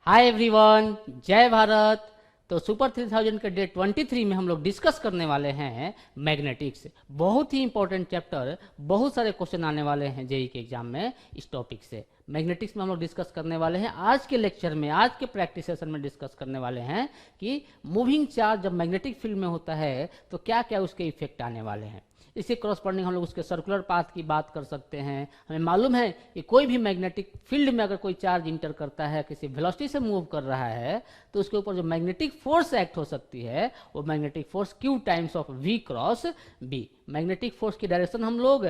Hi everyone, जय भारत। तो super 3000 के डे 23 में हम लोग डिस्कस करने वाले हैं मैग्नेटिक्स। बहुत ही इंपॉर्टेंट चैप्टर, बहुत सारे क्वेश्चन आने वाले हैं जेई के एग्जाम में इस टॉपिक से। मैग्नेटिक्स में हम लोग डिस्कस करने वाले हैं आज के लेक्चर में, आज के प्रैक्टिस सेशन में डिस्कस करने वाले हैं कि मूविंग चार्ज जब मैग्नेटिक फील्ड में होता है तो क्या क्या उसके इफेक्ट आने वाले हैं। इसके क्रॉसपॉन्डिंग हम लोग उसके सर्कुलर पाथ की बात कर सकते हैं। हमें मालूम है कि कोई भी मैग्नेटिक फील्ड में अगर कोई चार्ज इंटर करता है, किसी वेलोसिटी से मूव कर रहा है, तो उसके ऊपर जो मैग्नेटिक फोर्स एक्ट हो सकती है वो magnetic force Q times of V cross B। Magnetic force की डायरेक्शन हम लोग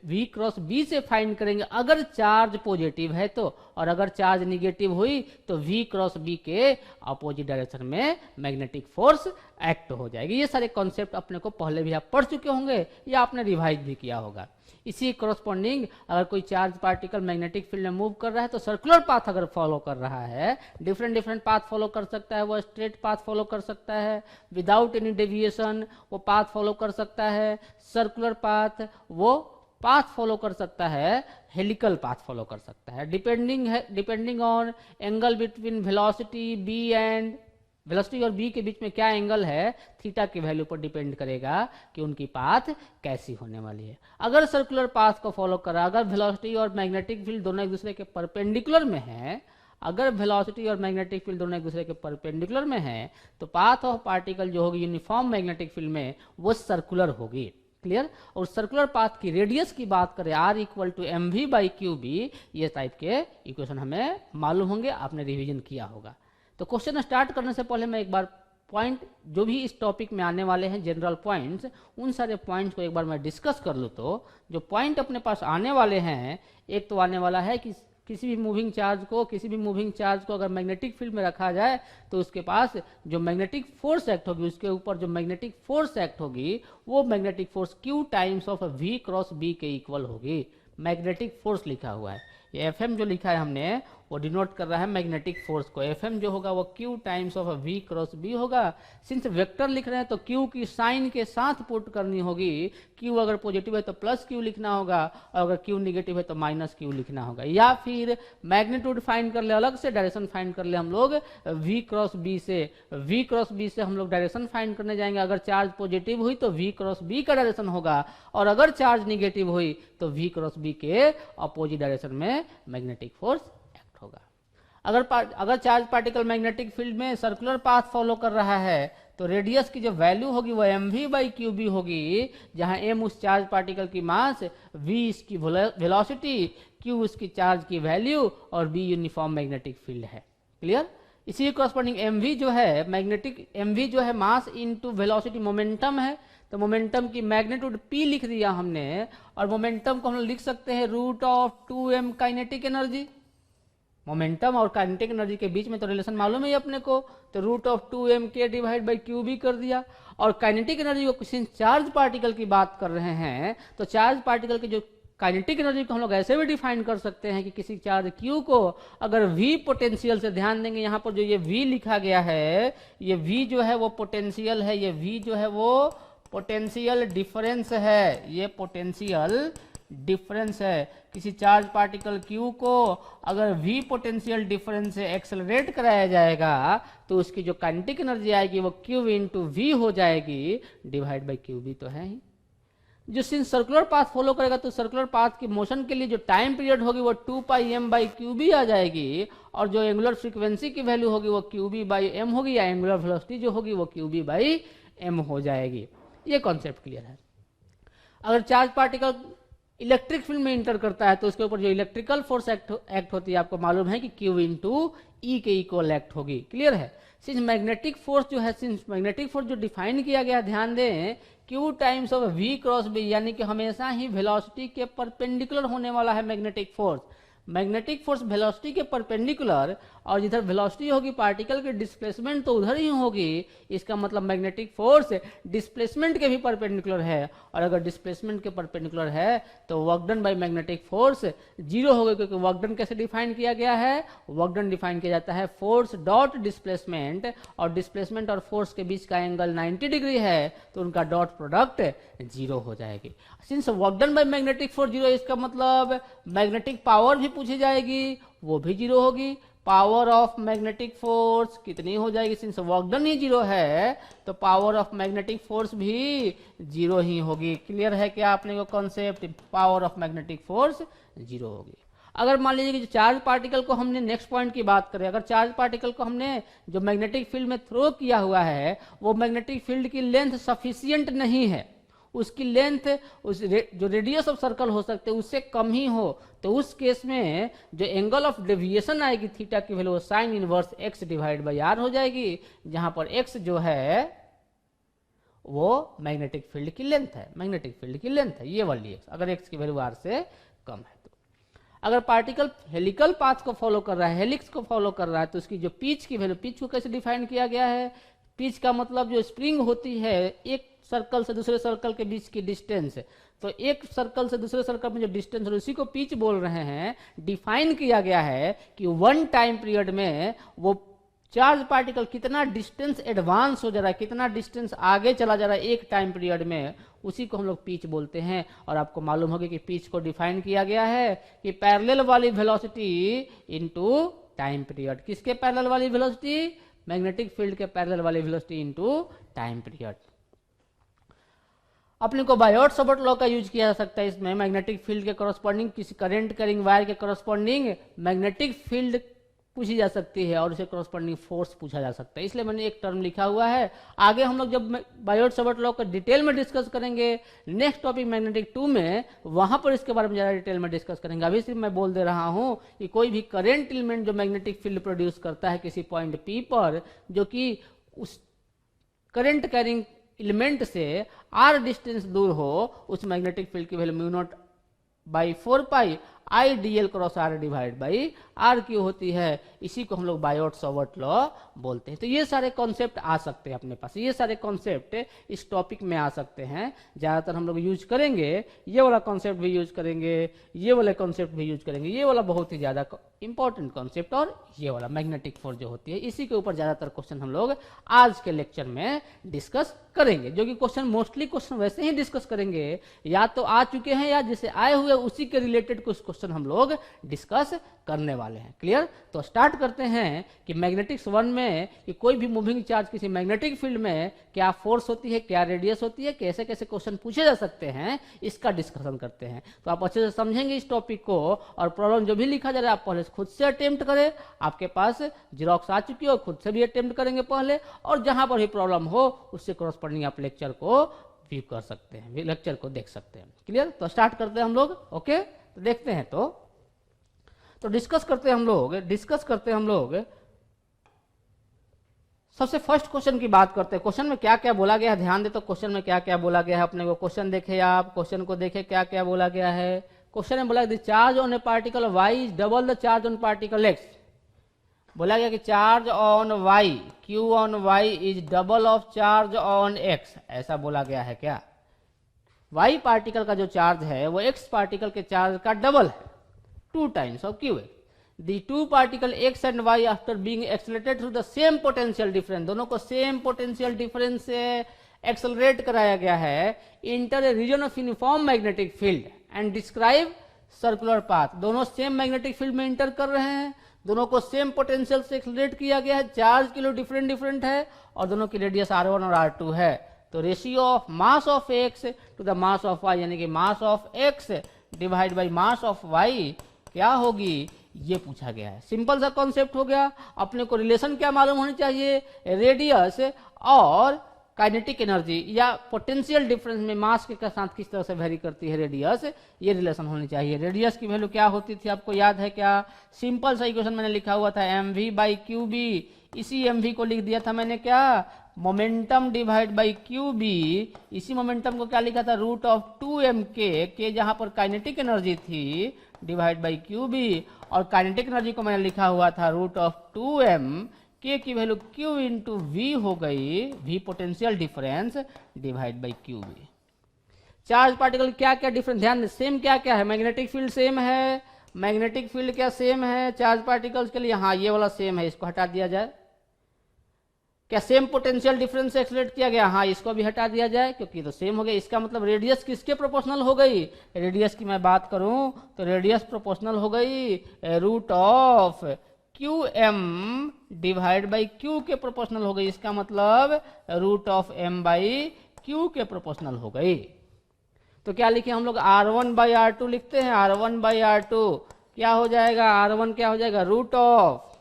V क्रॉस B से फाइंड करेंगे अगर चार्ज पॉजिटिव है तो, और अगर चार्ज निगेटिव हुई तो V क्रॉस B के अपोजिट डायरेक्शन में मैग्नेटिक फोर्स एक्ट हो जाएगी। ये सारे कॉन्सेप्ट अपने को पहले भी आप पढ़ चुके होंगे या आपने रिवाइज भी किया होगा। इसी करस्पॉन्डिंग अगर कोई चार्ज पार्टिकल मैग्नेटिक फील्ड में मूव कर रहा है तो सर्कुलर पाथ अगर फॉलो कर रहा है, डिफरेंट पाथ फॉलो कर सकता है, वो स्ट्रेट पाथ फॉलो कर सकता है, विदाउट एनी डेविएशन वो पाथ फॉलो कर सकता है, सर्कुलर पाथ वो पाथ फॉलो कर सकता है, हेलिकल पाथ फॉलो कर सकता है, depending on angle between velocity B and velocity और बी के बीच में क्या एंगल है, थीटा की वैल्यू पर डिपेंड करेगा कि उनकी पाथ कैसी होने वाली है। अगर सर्कुलर पाथ को फॉलो करा, अगर वेलोसिटी और मैग्नेटिक फील्ड दोनों एक दूसरे के परपेंडिकुलर में है, अगर वेलोसिटी और मैग्नेटिक फील्ड दोनों एक दूसरे के परपेंडिकुलर में है तो पाथ ऑफ पार्टिकल जो होगी यूनिफॉर्म मैग्नेटिक फील्ड में वो सर्कुलर होगी। क्लियर। और सर्कुलर पाथ की रेडियस की बात करें R इक्वल टू mv/qb, ये टाइप के इक्वेशन हमें मालूम होंगे, आपने रिवीजन किया होगा। तो क्वेश्चन स्टार्ट करने से पहले मैं एक बार पॉइंट जो भी इस टॉपिक में आने वाले हैं, जनरल पॉइंट्स, उन सारे पॉइंट्स को एक बार मैं डिस्कस कर लूँ। तो जो पॉइंट अपने पास आने वाले हैं, एक तो आने वाला है कि किसी भी मूविंग चार्ज को अगर मैग्नेटिक फील्ड में रखा जाए तो उसके पास जो मैग्नेटिक फोर्स एक्ट होगी, उसके ऊपर जो मैग्नेटिक फोर्स एक्ट होगी वो magnetic force Q times of V cross B के इक्वल होगी। मैग्नेटिक फोर्स लिखा हुआ है, ये FM जो लिखा है हमने वो डिनोट कर रहा है मैग्नेटिक फोर्स को। FM जो होगा वो Q times of V cross B होगा। सिंस वेक्टर लिख रहे हैं तो Q की साइन के साथ पुट करनी होगी। Q अगर पॉजिटिव है तो प्लस Q लिखना होगा, और अगर Q निगेटिव है तो माइनस Q लिखना होगा। या फिर मैग्नीट्यूड फाइंड कर ले, अलग से डायरेक्शन फाइंड कर ले हम लोग V क्रॉस B से हम लोग डायरेक्शन फाइंड करने जाएंगे। अगर चार्ज पॉजिटिव हुई तो V क्रॉस B का डायरेक्शन होगा, और अगर चार्ज निगेटिव हुई तो V क्रॉस B के अपोजिट डायरेक्शन में मैग्नेटिक फोर्स होगा। अगर चार्ज पार्टिकल मैग्नेटिक फील्ड में सर्कुलर पाथ फॉलो कर रहा है तो रेडियस की जो वैल्यू होगी वो mv/qb होगी, जहां m उस चार्ज पार्टिकल की मास, v इसकी वेलोसिटी, q उसकी चार्ज की वैल्यू और b यूनिफॉर्म मैग्नेटिक फील्ड है। क्लियर। इसी कॉरस्पॉन्डिंग mv जो है मैग्नेटिक, mv जो है मास इनटू वेलोसिटी, मोमेंटम है, तो मोमेंटम की मैग्नीट्यूड p लिख दिया हमने, और मोमेंटम को हम लिख सकते हैं √2m काइनेटिक एनर्जी। मोमेंटम और काइनेटिक एनर्जी के बीच में तो रिलेशन मालूम है अपने को, तो √2mk/qb कर दिया। और काइनेटिक एनर्जी को किसी चार्ज पार्टिकल की बात कर रहे हैं तो चार्ज पार्टिकल की जो काइनेटिक एनर्जी को हम लोग ऐसे भी डिफाइन कर सकते हैं कि किसी चार्ज Q को अगर V पोटेंशियल से, ध्यान देंगे यहाँ पर जो ये V लिखा गया है, ये V जो है वो पोटेंशियल है, ये V जो है वो पोटेंशियल डिफरेंस है, ये पोटेंशियल डिफरेंस है। किसी चार्ज पार्टिकल Q को अगर V पोटेंशियल डिफरेंस से एक्सेलरेट कराया जाएगा तो उसकी जो काइनेटिक एनर्जी आएगी वो Q इंटू V हो जाएगी, डिवाइड बाई QB तो है ही। जो सिंस सर्कुलर पाथ फॉलो करेगा तो सर्कुलर पाथ की मोशन के लिए जो टाइम पीरियड होगी वो 2πm/qb आ जाएगी, और जो एंगुलर फ्रीक्वेंसी की वैल्यू होगी वो qb/m होगी, या एंगुलर वेलोसिटी जो होगी वो qb/m हो जाएगी। ये कॉन्सेप्ट क्लियर है। अगर चार्ज पार्टिकल इलेक्ट्रिक फील्ड में इंटर करता है तो उसके ऊपर जो इलेक्ट्रिकल फोर्स एक्ट होती है, आपको मालूम है कि Q इंटू E के इक्वल एक्ट होगी। क्लियर है। सिंस मैग्नेटिक फोर्स जो डिफाइन किया गया, ध्यान दें, Q times of V cross B, यानी कि हमेशा ही वेलोसिटी के परपेंडिकुलर होने वाला है magnetic force. Magnetic force velocity के परपेंडिकुलर, और जिधर वेलोसिटी होगी पार्टिकल की डिस्प्लेसमेंट तो उधर ही होगी। इसका मतलब मैग्नेटिक फोर्स डिस्प्लेसमेंट के भी परपेंडिकुलर है, और अगर डिस्प्लेसमेंट के परपेंडिकुलर है तो work done by magnetic force zero होगा, क्योंकि वर्क डन कैसे डिफाइन किया गया है, वर्क डन डिफाइन किया जाता है फोर्स डॉट डिस्प्लेसमेंट, और डिस्प्लेसमेंट और फोर्स के बीच का एंगल 90 डिग्री है तो उनका डॉट प्रोडक्ट जीरो हो जाएगी। Since work done by magnetic force zero, इसका मतलब मैग्नेटिक पावर भी पूछी जाएगी, वो भी जीरो होगी, पावर ऑफ मैग्नेटिक फोर्स कितनी हो जाएगी, सिंस वर्क डन ही जीरो है तो पावर ऑफ मैग्नेटिक फोर्स भी जीरो ही होगी। क्लियर है क्या आपने को concept, power of magnetic force zero होगी। अगर मान लीजिए कि जो चार्ज पार्टिकल को हमने नेक्स्ट पॉइंट की बात करें, अगर चार्ज पार्टिकल को हमने जो मैग्नेटिक फील्ड में थ्रो किया हुआ है वो मैग्नेटिक फील्ड की लेंथ सफिशियंट नहीं है, उसकी लेंथ उस जो रेडियस ऑफ सर्कल हो सकते हैं उससे कम ही हो, तो उस केस में जो एंगल ऑफ डेविएशन आएगी थीटा की value sine inverse X divide by R हो जाएगी, जहां पर एक्स जो है वो मैग्नेटिक फील्ड की लेंथ है, मैग्नेटिक फील्ड की लेंथ है ये वाली एक्स, अगर एक्स की वैल्यू आर से कम है तो। अगर पार्टिकल हेलिकल पाथ को फॉलो कर रहा है, हेलिक्स को फॉलो कर रहा है, तो उसकी जो पिच की वैल्यू, पिच को कैसे डिफाइन किया गया है, पिच का मतलब जो स्प्रिंग होती है एक सर्कल से दूसरे सर्कल के बीच की डिस्टेंस, तो एक सर्कल से दूसरे सर्कल में जो डिस्टेंस है उसी को पिच बोल रहे हैं। डिफाइन किया गया है कि वन टाइम पीरियड में वो चार्ज पार्टिकल कितना डिस्टेंस एडवांस हो जा रहा है, कितना डिस्टेंस आगे चला जा रहा है एक टाइम पीरियड में, उसी को हम लोग पिच बोलते हैं। और आपको मालूम होगा कि पिच को डिफाइन किया गया है कि पैरेलल वाली वेलोसिटी इनटू टाइम पीरियड। किसके पैरेलल वाली वेलोसिटी, मैग्नेटिक फील्ड के पैरेलल वाली वेलोसिटी इनटू टाइम पीरियड। अपने को बायोट-सावर्ट लॉ का यूज किया जा सकता है इसमें, मैग्नेटिक फील्ड के करस्पॉन्डिंग किसी करंट कैरिंग वायर के करस्पॉन्डिंग मैग्नेटिक फील्ड पूछी जा सकती है और उसे करस्पॉन्डिंग फोर्स पूछा जा सकता है, इसलिए मैंने एक टर्म लिखा हुआ है। आगे हम लोग जब बायोट-सावर्ट लॉ का डिटेल में डिस्कस करेंगे नेक्स्ट टॉपिक मैग्नेटिक 2 में, वहां पर इसके बारे में ज्यादा डिटेल में डिस्कस करेंगे। अभी सिर्फ मैं बोल दे रहा हूं कि कोई भी करंट एलिमेंट जो मैग्नेटिक फील्ड प्रोड्यूस करता है किसी पॉइंट P पर, जो कि उस करंट कैरिंग एलिमेंट से r डिस्टेंस दूर हो, उस मैग्नेटिक फील्ड की value mu naught by 4 pi I D L cross R divide by R cube होती है। इसी को हम लोग बायोट-सावर्ट लॉ बोलते हैं। तो ये सारे कॉन्सेप्ट आ सकते हैं अपने पास, ये सारे कॉन्सेप्ट इस टॉपिक में आ सकते हैं। ज़्यादातर हम लोग यूज करेंगे, ये वाला कॉन्सेप्ट भी यूज करेंगे, ये वाले कॉन्सेप्ट भी यूज करेंगे। ये वाला बहुत ही ज़्यादा इंपॉर्टेंट कॉन्सेप्ट और ये वाला मैग्नेटिक फोर्स जो होती है, इसी के ऊपर ज़्यादातर क्वेश्चन हम लोग आज के लेक्चर में डिस्कस करेंगे। जो कि क्वेश्चन मोस्टली क्वेश्चन वैसे ही डिस्कस करेंगे, या तो आ चुके हैं या जिसे आए हुए उसी के रिलेटेड कुछ क्वेश्चन हम लोग डिस्कस करने वाले हैं। क्लियर? तो स्टार्ट करते हैं कि मैग्नेटिक्स 1 में कि कोई भी मूविंग चार्ज किसी मैग्नेटिक फील्ड में क्या फोर्स होती है, क्या रेडियस होती है, कैसे कैसे क्वेश्चन पूछे जा सकते हैं, इसका डिस्कशन करते हैं। तो आप अच्छे से समझेंगे इस टॉपिक को, और प्रॉब्लम जो भी लिखा जा रहा है आप पहले खुद से अटेम्प्ट करें। आपके पास जेरॉक्स आ चुकी है, और खुद से भी अटेम्प्ट करेंगे पहले, और जहां पर भी प्रॉब्लम हो उससे करस्पॉन्डिंग आप लेक्चर को व्यू कर सकते हैं, लेक्चर को देख सकते हैं। क्लियर? तो स्टार्ट करते हैं हम लोग। ओके, तो देखते हैं। तो डिस्कस करते हैं हम लोग सबसे फर्स्ट क्वेश्चन की बात करते हैं। क्वेश्चन में क्या क्या बोला गया है, ध्यान दे। तो क्वेश्चन में क्या क्या बोला गया है अपने को, क्वेश्चन देखे आप, क्वेश्चन को देखे क्या क्या बोला गया है। क्वेश्चन में बोला गया charge on a particle Y is double the charge on particle X. बोला गया कि charge on Y, Q on Y is double of charge on X, ऐसा बोला गया है क्या। वाई पार्टिकल का जो चार्ज है वो एक्स पार्टिकल के चार्ज का डबल है, 2 times of q है। The two particle x and y after being accelerated through the same potential difference, दोनों को सेम पोटेंशियल डिफरेंस से एक्सेलरेट कराया गया है, enter a region of uniform magnetic field and describe circular path. दोनों same magnetic field में enter कर रहे हैं, दोनों को सेम पोटेंशियल से एक्सेलरेट किया गया है, चार्ज किलो डिफरेंट है, और दोनों की रेडियस r1 और r2 है। तो ratio of mass of x to the mass of y, यानी कि mass of x divide by mass of y क्या होगी, ये पूछा गया है। सिंपल सा कॉन्सेप्ट हो गया। अपने को रिलेशन क्या मालूम होनी चाहिए, रेडियस और काइनेटिक एनर्जी या पोटेंशियल डिफरेंस में मास के साथ किस तरह से वेरी करती है रेडियस, ये रिलेशन होनी चाहिए। रेडियस की वैल्यू क्या होती थी आपको याद है क्या? सिंपल सा इक्वेशन मैंने लिखा हुआ था mv बाई क्यू बी। इसी mv को लिख दिया था मैंने क्या, momentum divide by Q B. इसी मोमेंटम को क्या लिखा था, रूट ऑफ 2m के जहां पर काइनेटिक एनर्जी थी डिवाइड बाई क्यू बी, और काइनेटिक एनर्जी को मैंने लिखा हुआ था रूट ऑफ 2m के की वैल्यू q इंटू वी हो गई, v potential difference divide by Q B. Charge particle क्या क्या डिफरेंस, ध्यान दें, सेम क्या क्या है, मैग्नेटिक फील्ड सेम है, मैग्नेटिक फील्ड क्या सेम है चार्ज पार्टिकल्स के लिए, हाँ ये वाला सेम है, इसको हटा दिया जाए। क्या सेम पोटेंशियल डिफरेंस से एक्सेलरेट किया गया, हाँ इसको भी हटा दिया जाए क्योंकि तो सेम हो गया। इसका मतलब रेडियस किसके प्रोपोर्शनल हो गई, रेडियस की मैं बात करूं तो रेडियस प्रोपोर्शनल हो गई root of Q M divide by Q के प्रोपोर्शनल हो गई, इसका मतलब root of M by Q के प्रोपोर्शनल हो गई। तो क्या लिखे हम लोग, R1 बाई R2 लिखते हैं। R1 बाई R2 क्या हो जाएगा, R1 क्या हो जाएगा, रूट ऑफ,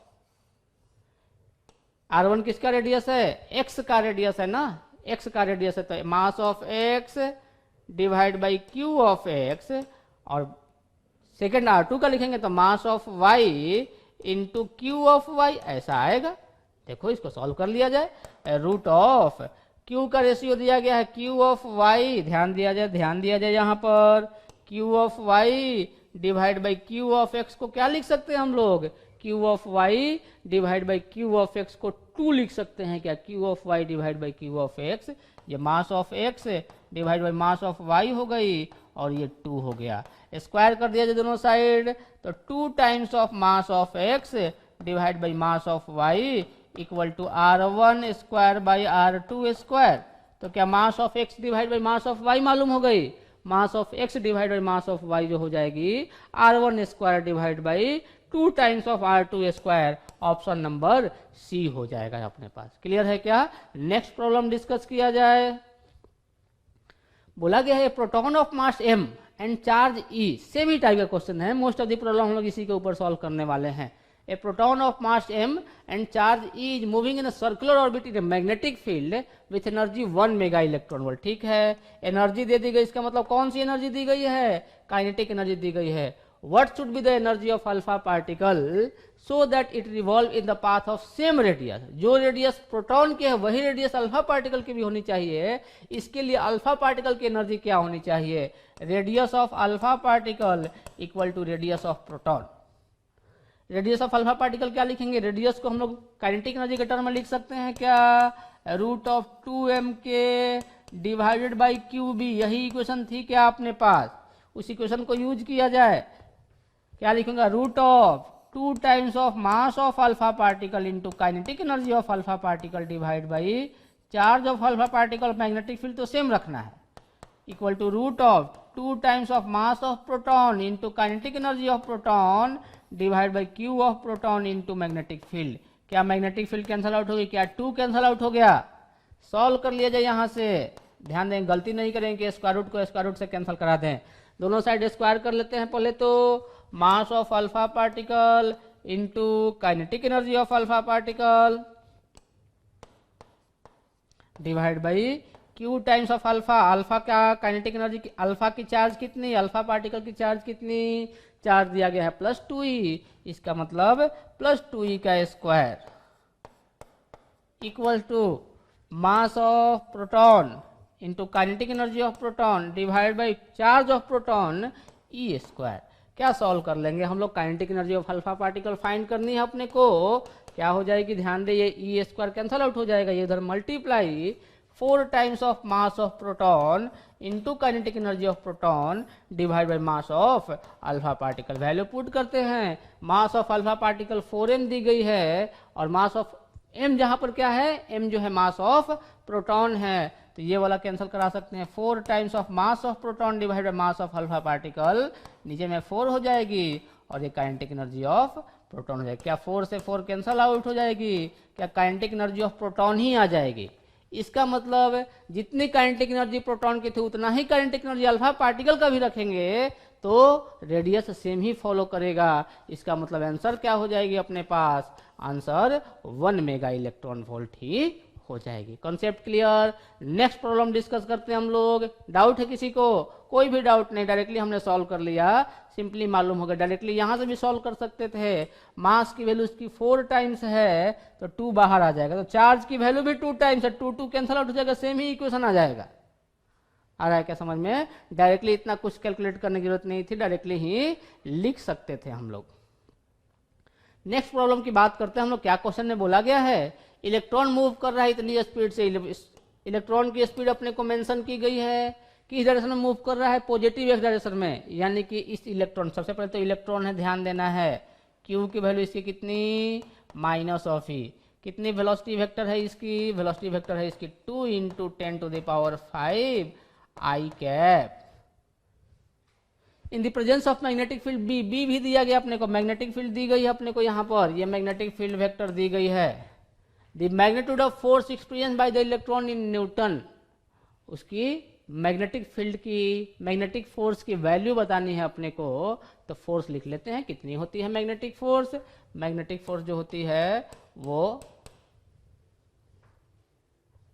R1 किसका रेडियस है, x का रेडियस है ना, x का रेडियस है, तो mass of x divide by Q of x, और सेकेंड R2 का लिखेंगे तो mass of y into Q of y, ऐसा आएगा। देखो इसको सॉल्व कर लिया जाए, रूट ऑफ q का रेशियो दिया गया है q ऑफ y, ध्यान दिया जाए यहाँ पर, q of y divide by q of x को क्या लिख सकते हैं हम लोग, q of y divide by q of x को 2 लिख सकते हैं क्या, q of y divide by q of x, ये मास of x divide by mass of y हो गई, और ये 2 हो गया। स्क्वायर कर दिया जाए दोनों साइड, तो 2 times of mass of x divide by mass of y equal to R1 square by R2 square. तो क्या mass of x divide by mass of y मालूम हो गई, mass of x divide by mass of y जो हो जाएगी R1 square divide by 2 times of R2 square, option number C हो जाएगा अपने पास। क्लियर है क्या? नेक्स्ट प्रॉब्लम डिस्कस किया जाए। बोला गया है proton of mass m and charge E, same ही टाइप का क्वेश्चन है, मोस्ट ऑफ द प्रॉब्लम हम लोग इसी के ऊपर सॉल्व करने वाले हैं। A proton of mass m and charge E is moving in a circular orbit in a magnetic field with energy 1 mega electron volt. ठीक है, एनर्जी दे दी गई, इसका मतलब कौन सी एनर्जी दी गई है, काइनेटिक एनर्जी दी गई है। What should be the energy of alpha particle so that it revolve in the path of same radius? जो रेडियस प्रोटॉन के है वही रेडियस अल्फा पार्टिकल की भी होनी चाहिए। इसके लिए अल्फा पार्टिकल की एनर्जी क्या होनी चाहिए, radius of alpha particle equal to radius of proton. Radius of alpha particle क्या लिखेंगे, रेडियस को हम लोग काइनेटिक एनर्जी के टर्म में लिख सकते हैं क्या, रूट ऑफ 2m के डिवाइडेड बाई क्यू बी, यही इक्वेशन थी क्या अपने पास, उस इक्वेशन को यूज किया जाए। क्या लिखूंगा, root of 2 times of mass of alpha particle into kinetic energy of alpha particle divide by charge of alpha particle, magnetic field तो सेम रखना है, equal to root of 2 times of mass of proton into kinetic energy of proton divide by Q of proton into magnetic field. क्या magnetic field cancel out हो गई, क्या 2 cancel out हो गया, solve कर लिया जाए। यहाँ से ध्यान दें, गलती नहीं करेंगे कि स्क्वायर रूट को स्क्वायर रूट से कैंसिल करा दें। दोनों साइड स्क्वायर कर लेते हैं पहले, तो mass of alpha particle into kinetic energy of alpha particle divide by Q times of alpha. Alpha का काइनेटिक एनर्जी, अल्फा की चार्ज कितनी, अल्फा पार्टिकल की चार्ज कितनी, चार्ज दिया गया है +2e, इसका मतलब +2e का square equal to mass of proton into kinetic energy of proton divide by charge of proton E square. क्या सॉल्व कर लेंगे हम लोग, kinetic energy of alpha particle find करनी है अपने को। क्या हो जाएगी, ध्यान दे, ये ई स्क्वायर कैंसिल आउट हो जाएगा, ये इधर multiply 4 times of mass of proton into kinetic energy of proton divide by mass of alpha particle. Value put करते हैं, मास ऑफ अल्फा पार्टिकल 4m दी गई है, और मास ऑफ m जहां पर क्या है, m जो है मास ऑफ प्रोटॉन है, तो ये वाला कैंसिल करा सकते हैं। 4 times of mass of proton divide by mass of alpha particle, नीचे में 4 हो जाएगी, और ये काइनेटिक एनर्जी ऑफ प्रोटॉन हो जाएगी। क्या 4 से 4 कैंसिल आउट हो जाएगी, क्या काइनेटिक एनर्जी ऑफ प्रोटॉन ही आ जाएगी। इसका मतलब जितनी काइनेटिक एनर्जी प्रोटॉन की थी उतना ही काइनेटिक एनर्जी अल्फा पार्टिकल का भी रखेंगे तो रेडियस सेम ही फॉलो करेगा। इसका मतलब आंसर क्या हो जाएगी अपने पास, आंसर 1 मेगा इलेक्ट्रॉन वोल्ट ही हो जाएगी। Concept clear. Next problem discuss करते हैं हम लोग। डाउट है किसी को, कोई भी डाउट नहीं, डायरेक्टली हमने सॉल्व कर लिया, सिंपली मालूम हो गया। डायरेक्टली यहां से भी सॉल्व कर सकते थे, मास की वैल्यू इसकी 4 टाइम्स है तो 2 बाहर आ जाएगा, तो चार्ज की वैल्यू भी 2 टाइम्स है, 2 कैंसिल आउट हो जाएगा, सेम ही इक्वेशन आ जाएगा। आ रहा है क्या समझ में? डायरेक्टली इतना कुछ कैलकुलेट करने की जरूरत नहीं थी, डायरेक्टली ही लिख सकते थे हम लोग। नेक्स्ट प्रॉब्लम की बात करते हैं हम लोग। क्या क्वेश्चन में बोला गया है, इलेक्ट्रॉन मूव कर रहा है इतनी स्पीड से, इलेक्ट्रॉन की स्पीड अपने को मेंशन की गई है, किस डायरेक्शन में मूव कर रहा है, पॉजिटिव एक्स डायरेक्शन में, यानी कि इस इलेक्ट्रॉन, सबसे पहले तो इलेक्ट्रॉन है, ध्यान देना है, क्यू की वैल्यू इसकी कितनी, -e, कितनी वेलोसिटी वेक्टर है इसकी, वेलोसिटी वेक्टर है इसकी 2 × 10⁵ I cap. In the presence of magnetic field B, B भी दिया गया अपने को, मैग्नेटिक फील्ड दी गई है अपने को यहाँ पर, ये मैग्नेटिक फील्ड वेक्टर दी गई है। The magnitude of force experience by the electron in newton, उसकी मैग्नेटिक फील्ड की, मैग्नेटिक फोर्स की वैल्यू बतानी है अपने को, तो फोर्स लिख लेते हैं। कितनी होती है मैग्नेटिक फोर्स? मैग्नेटिक फोर्स जो होती है वो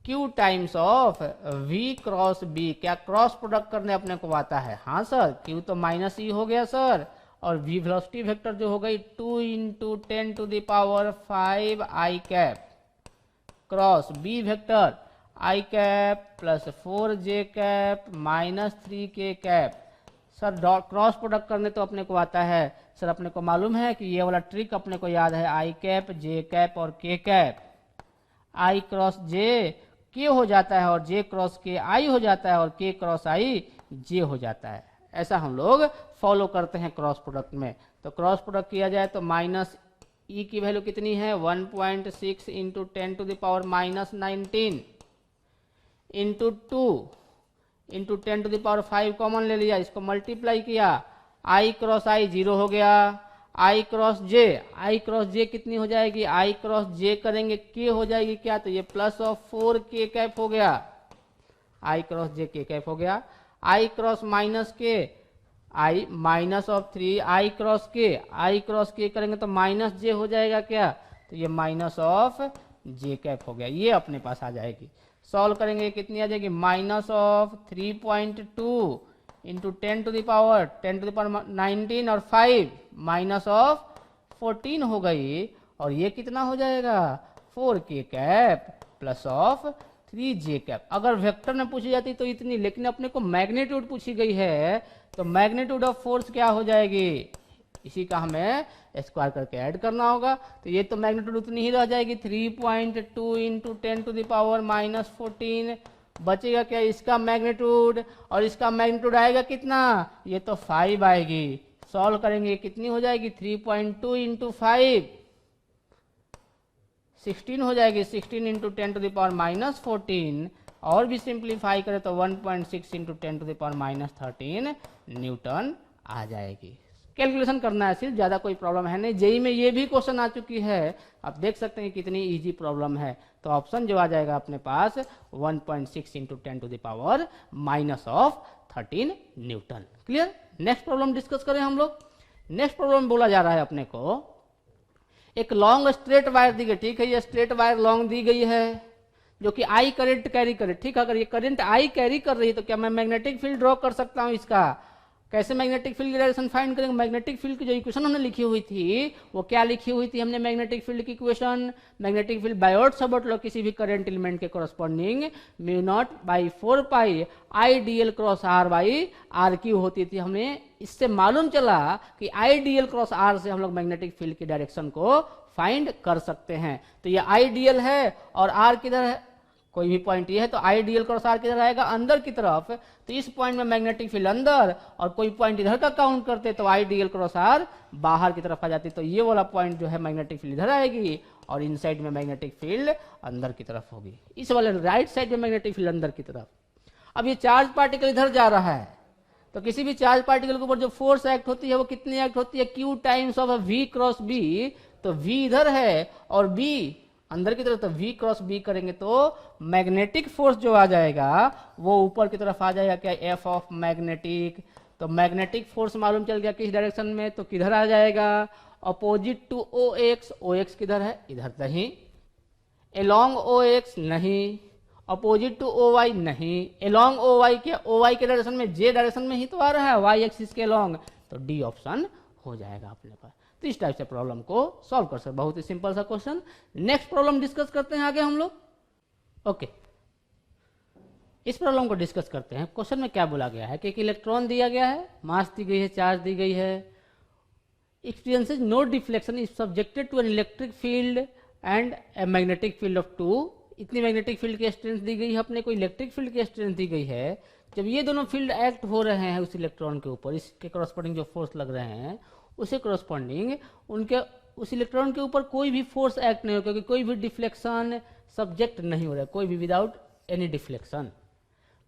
Q times of V cross B, क्या क्रॉस प्रोडक्ट करने अपने को आता है? हाँ सर, Q तो माइनस ई हो गया सर, और V वेलोसिटी वेक्टर जो हो गई 2 into 10 to the power 5 I cap cross B vector I cap plus 4j cap minus 3k cap. Sir cross product करने तो अपने को आता है सर, अपने को मालूम है कि ये वाला ट्रिक अपने को याद है, आई कैप जे कैप और के कैप, आई क्रॉस जे के हो जाता है और जे क्रॉस के आई हो जाता है और के क्रॉस आई जे हो जाता है। ऐसा हम लोग फॉलो करते हैं क्रॉस प्रोडक्ट में। तो क्रॉस प्रोडक्ट किया जाए तो माइनस ई की वैल्यू कितनी है? 1.6 into 10 to the power minus 19 into 2 into 10 to the power 5 common ले लिया, इसको मल्टीप्लाई किया, आई क्रॉस आई 0 हो गया, आई क्रॉस जे कितनी हो जाएगी? आई क्रॉस जे करेंगे के हो जाएगी क्या? तो ये प्लस ऑफ 4k कैप हो गया, आई क्रॉस जे के कैप हो गया, आई क्रॉस माइनस के आई माइनस ऑफ 3 आई क्रॉस के करेंगे तो माइनस जे हो जाएगा क्या? तो ये माइनस ऑफ जे कैप हो गया, ये अपने पास आ जाएगी। सॉल्व करेंगे कितनी आ जाएगी? Minus of 3.2 into 10 to the power 19 और 5 माइनस ऑफ 14 हो गई, और ये कितना हो जाएगा? 4k cap plus of 3j cap. अगर वेक्टर में पूछी जाती तो इतनी, लेकिन अपने को मैग्नीट्यूड पूछी गई है, तो मैग्नीट्यूड ऑफ फोर्स क्या हो जाएगी? इसी का हमें स्क्वायर करके ऐड करना होगा, तो ये तो मैग्नीट्यूड उतनी ही रह जाएगी 3.2 into 10 to the power minus 14, बचेगा क्या? इसका मैग्नीट्यूड, और इसका मैग्नीट्यूड आएगा कितना? ये तो 5 आएगी। सॉल्व करेंगे कितनी हो जाएगी? 3.2 इंटू 5 16 हो जाएगी, 16 into 10 to the power minus 14, और भी सिंप्लीफाई करें तो 1.6 into 10 to the power minus 13 newton आ जाएगी। कैलकुलेशन करना है सिर्फ, ज़्यादा कोई प्रॉब्लम है नहीं। जेई में ये भी क्वेश्चन आ चुकी है, आप देख सकते हैं कितनी इजी प्रॉब्लम है। तो ऑप्शन जो आ जाएगा अपने पास 1.6 into 10 to the power minus of 13 newton. Clear? Next problem discuss करें हम लोग। नेक्स्ट प्रॉब्लम बोला जा रहा है अपने को, एक लॉन्ग स्ट्रेट वायर दी गई, ठीक है, ये स्ट्रेट वायर लॉन्ग दी गई है जो कि आई करंट कैरी करे, ठीक है। अगर ये करंट आई कैरी कर रही है तो क्या मैं मैग्नेटिक फील्ड ड्रॉ कर सकता हूं? इसका कैसे मैग्नेटिक फील्ड की डायरेक्शन फाइंड करेंगे? मैग्नेटिक फील्ड की जो इक्वेशन हमने लिखी हुई थी वो क्या लिखी हुई थी हमने? मैग्नेटिक फील्ड की equation, magnetic field Biot Savart law किसी भी करंट एलिमेंट के corresponding mu naught by 4 pi I D L cross R by R cube होती थी। हमें इससे मालूम चला कि I D L cross R से हम लोग मैग्नेटिक फील्ड की डायरेक्शन को फाइंड कर सकते हैं। तो ये आई डी एल है और आर किधर है? कोई भी पॉइंट ये है तो I D L cross R किधर आएगा? अंदर की तरफ। तो इस पॉइंट में मैग्नेटिक फील्ड अंदर, और कोई पॉइंट इधर का काउंट करते तो I D L cross R बाहर की तरफ आ जाती। तो ये वाला पॉइंट जो है मैग्नेटिक फील्ड इधर आएगी और इन साइड में मैग्नेटिक फील्ड अंदर की तरफ होगी। इस वाले राइट साइड में मैग्नेटिक फील्ड अंदर की तरफ। अब ये चार्ज पार्टिकल इधर जा रहा है, तो किसी भी चार्ज पार्टिकल के ऊपर जो फोर्स एक्ट होती है वो कितनी एक्ट होती है? Q times of V cross B। तो V इधर है और B अंदर की तरफ, तो V क्रॉस B करेंगे तो मैग्नेटिक फोर्स जो आ जाएगा वो ऊपर की तरफ आ जाएगा क्या? F of magnetic. तो मैग्नेटिक फोर्स मालूम चल गया किस डायरेक्शन में, तो किधर आ जाएगा? Opposite to OX। OX किधर है? इधर नहीं। एलोंग OX नहीं, अपोजिट टू OY नहीं, एलोंग OY क्या? OY के डायरेक्शन में, J डायरेक्शन में ही तो आ रहा है, Y एक्सिस के एलोंग। तो D ऑप्शन हो जाएगा अपने पास। तो इस टाइप से प्रॉब्लम को सॉल्व कर सकते, बहुत ही सिंपल सा क्वेश्चन। नेक्स्ट प्रॉब्लम डिस्कस करते हैं आगे हम लोग। ओके, इस प्रॉब्लम को डिस्कस करते हैं। क्वेश्चन में क्या बोला गया है कि एक इलेक्ट्रॉन दिया गया है, मास दी गई है, चार्ज दी गई है, experiences no deflection is subjected to an electric field and a magnetic field of 2। इतनी मैग्नेटिक फील्ड की स्ट्रेंथ दी गई है अपने को, इलेक्ट्रिक फील्ड की स्ट्रेंथ दी गई है। जब ये दोनों फील्ड एक्ट हो रहे हैं उस इलेक्ट्रॉन के ऊपर, इसके करस्पॉन्डिंग जो फोर्स लग रहे हैं उसे करस्पॉन्डिंग उनके उस इलेक्ट्रॉन के ऊपर कोई भी फोर्स एक्ट नहीं हो, क्योंकि कोई भी डिफ्लेक्शन सब्जेक्ट नहीं हो रहा है, कोई भी without any deflection.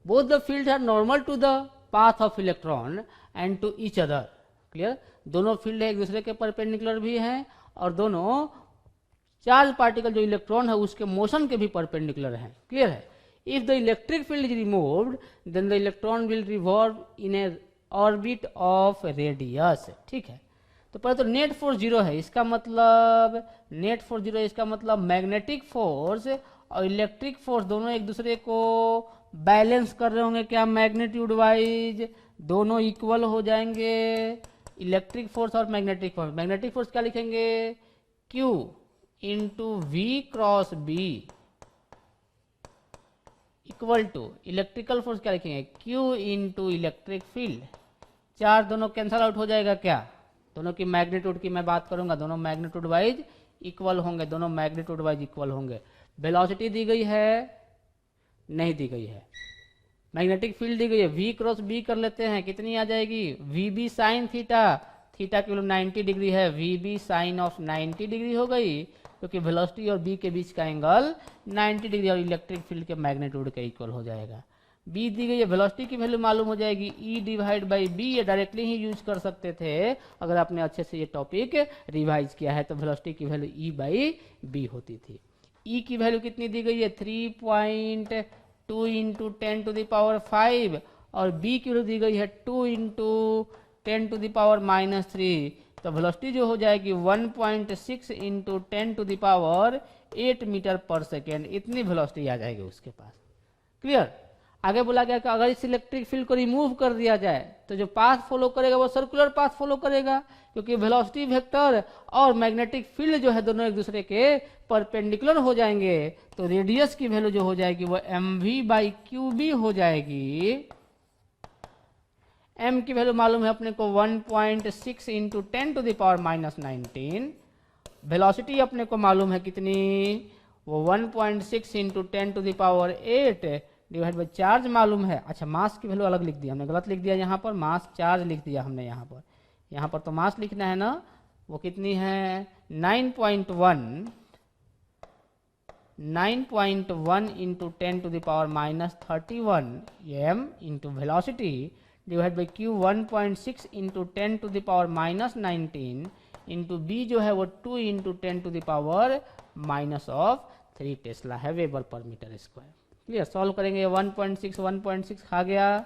Both the field are normal to the path of electron and to each other. Clear, दोनों फील्ड एक दूसरे के परपेंडिकुलर भी हैं और दोनों चार्ज पार्टिकल जो इलेक्ट्रॉन है उसके मोशन के भी परपेंडिकुलर हैं। क्लियर है। If the electric field is removed then the electron will revolve in a orbit of radius. ठीक है, तो पहले तो नेट फोर्स जीरो है, इसका मतलब नेट फोर्स जीरो, इसका मतलब मैग्नेटिक फोर्स और इलेक्ट्रिक फोर्स दोनों एक दूसरे को बैलेंस कर रहे होंगे। क्या मैग्नीट्यूड वाइज दोनों इक्वल हो जाएंगे, इलेक्ट्रिक फोर्स और मैग्नेटिक फोर्स। मैग्नेटिक फोर्स क्या लिखेंगे, Q into V cross B equal to electrical force क्या लिखेंगे, Q into electric field. Charge दोनों कैंसल आउट हो जाएगा, क्या दोनों की मैग्नीट्यूड की मैं बात करूंगा, दोनों मैग्नीट्यूड वाइज इक्वल होंगे, दोनों मैग्नीट्यूड वाइज इक्वल होंगे। वेलोसिटी दी गई है, नहीं दी गई है। मैग्नेटिक फील्ड दी गई है, V क्रॉस B कर लेते हैं, कितनी आ जाएगी, VB साइन थीटा, थीटा की वैल्यू 90 डिग्री है, VB साइन ऑफ 90 डिग्री हो गई, क्योंकि वेलोसिटी और B के बीच का एंगल 90 डिग्री और इलेक्ट्रिक फील्ड के मैग्नीट्यूड के इक्वल हो जाएगा। B दी गई है, वेलोसिटी की वैल्यू मालूम हो जाएगी, E डिवाइड बाई B, ये डायरेक्टली ही यूज कर सकते थे अगर आपने अच्छे से ये टॉपिक रिवाइज किया है, तो वेलोसिटी की वैल्यू E बाई B होती थी। E की वैल्यू कितनी दी गई है, 3.2 इंटू 10 टू द पावर 5 और B की वैल्यू दी गई है 2 इंटू 10 टू द पावर -3, तो वेलोसिटी जो हो जाएगी 1.6 into 10 to the power 8 metre पर सेकेंड, इतनी वेलोसिटी आ जाएगी उसके पास। क्लियर। आगे बोला गया कि अगर इस इलेक्ट्रिक फील्ड को रिमूव कर दिया जाए तो जो पाथ फॉलो करेगा वो सर्कुलर पाथ फॉलो करेगा, क्योंकि वेलोसिटी वेक्टर और मैग्नेटिक फील्ड जो है दोनों एक दूसरे के परपेंडिकुलर हो जाएंगे, तो रेडियस की वैल्यू जो हो जाएगी वो mv बाई क्यूबी हो जाएगी। m की वैल्यू मालूम है अपने को 1.6 into 10 to the power -19, velocity अपने को मालूम है कितनी, वो 1.6 into 10 to the power 8 divide by charge मालूम है। अच्छा, मास की वैल्यू अलग लिख दिया हमने, गलत लिख दिया यहाँ पर, मास चार्ज लिख दिया हमने यहाँ पर तो मास लिखना है ना, वो कितनी है 9.1 into 10 to the power -31 m into velocity divide by q 1.6 into 10 to the power -19 into b जो है वो 2 into 10 to the power -3 tesla है, weber per metre square. Clear. Solve करेंगे, 1.6 खा गया,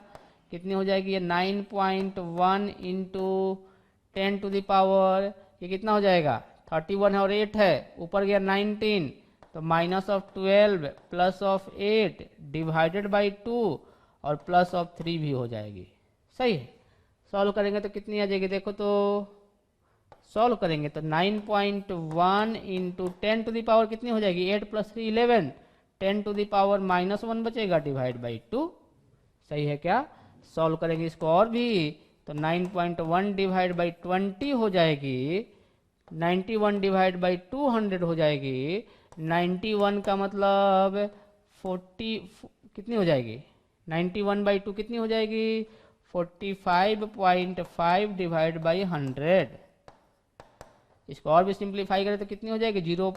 कितनी हो जाएगी ये 9.1 इंटू 10 टू द पावर, ये कितना हो जाएगा 31 है और 8 है, ऊपर गया 19, तो -12 प्लस ऑफ 8 डिवाइडेड बाई 2 और प्लस ऑफ 3 भी हो जाएगी। सही है। सॉल्व करेंगे तो कितनी आ जाएगी, देखो तो सॉल्व करेंगे तो 9.1 इंटू 10 टू द पावर कितनी हो जाएगी, 8 प्लस 3 11, 10 टू द पावर -1 बचेगा डिवाइड बाई 2। सही है क्या। सॉल्व करेंगे इसको और भी तो 9.1 डिवाइड बाई 20 हो जाएगी, 91 डिवाइड बाई 200 हो जाएगी, 91 का मतलब 40 कितनी हो जाएगी, 91 बाई 2 कितनी हो जाएगी 45.5 डिवाइड बाई 100। इसको और भी सिंप्लीफाई करें तो कितनी हो जाएगी 100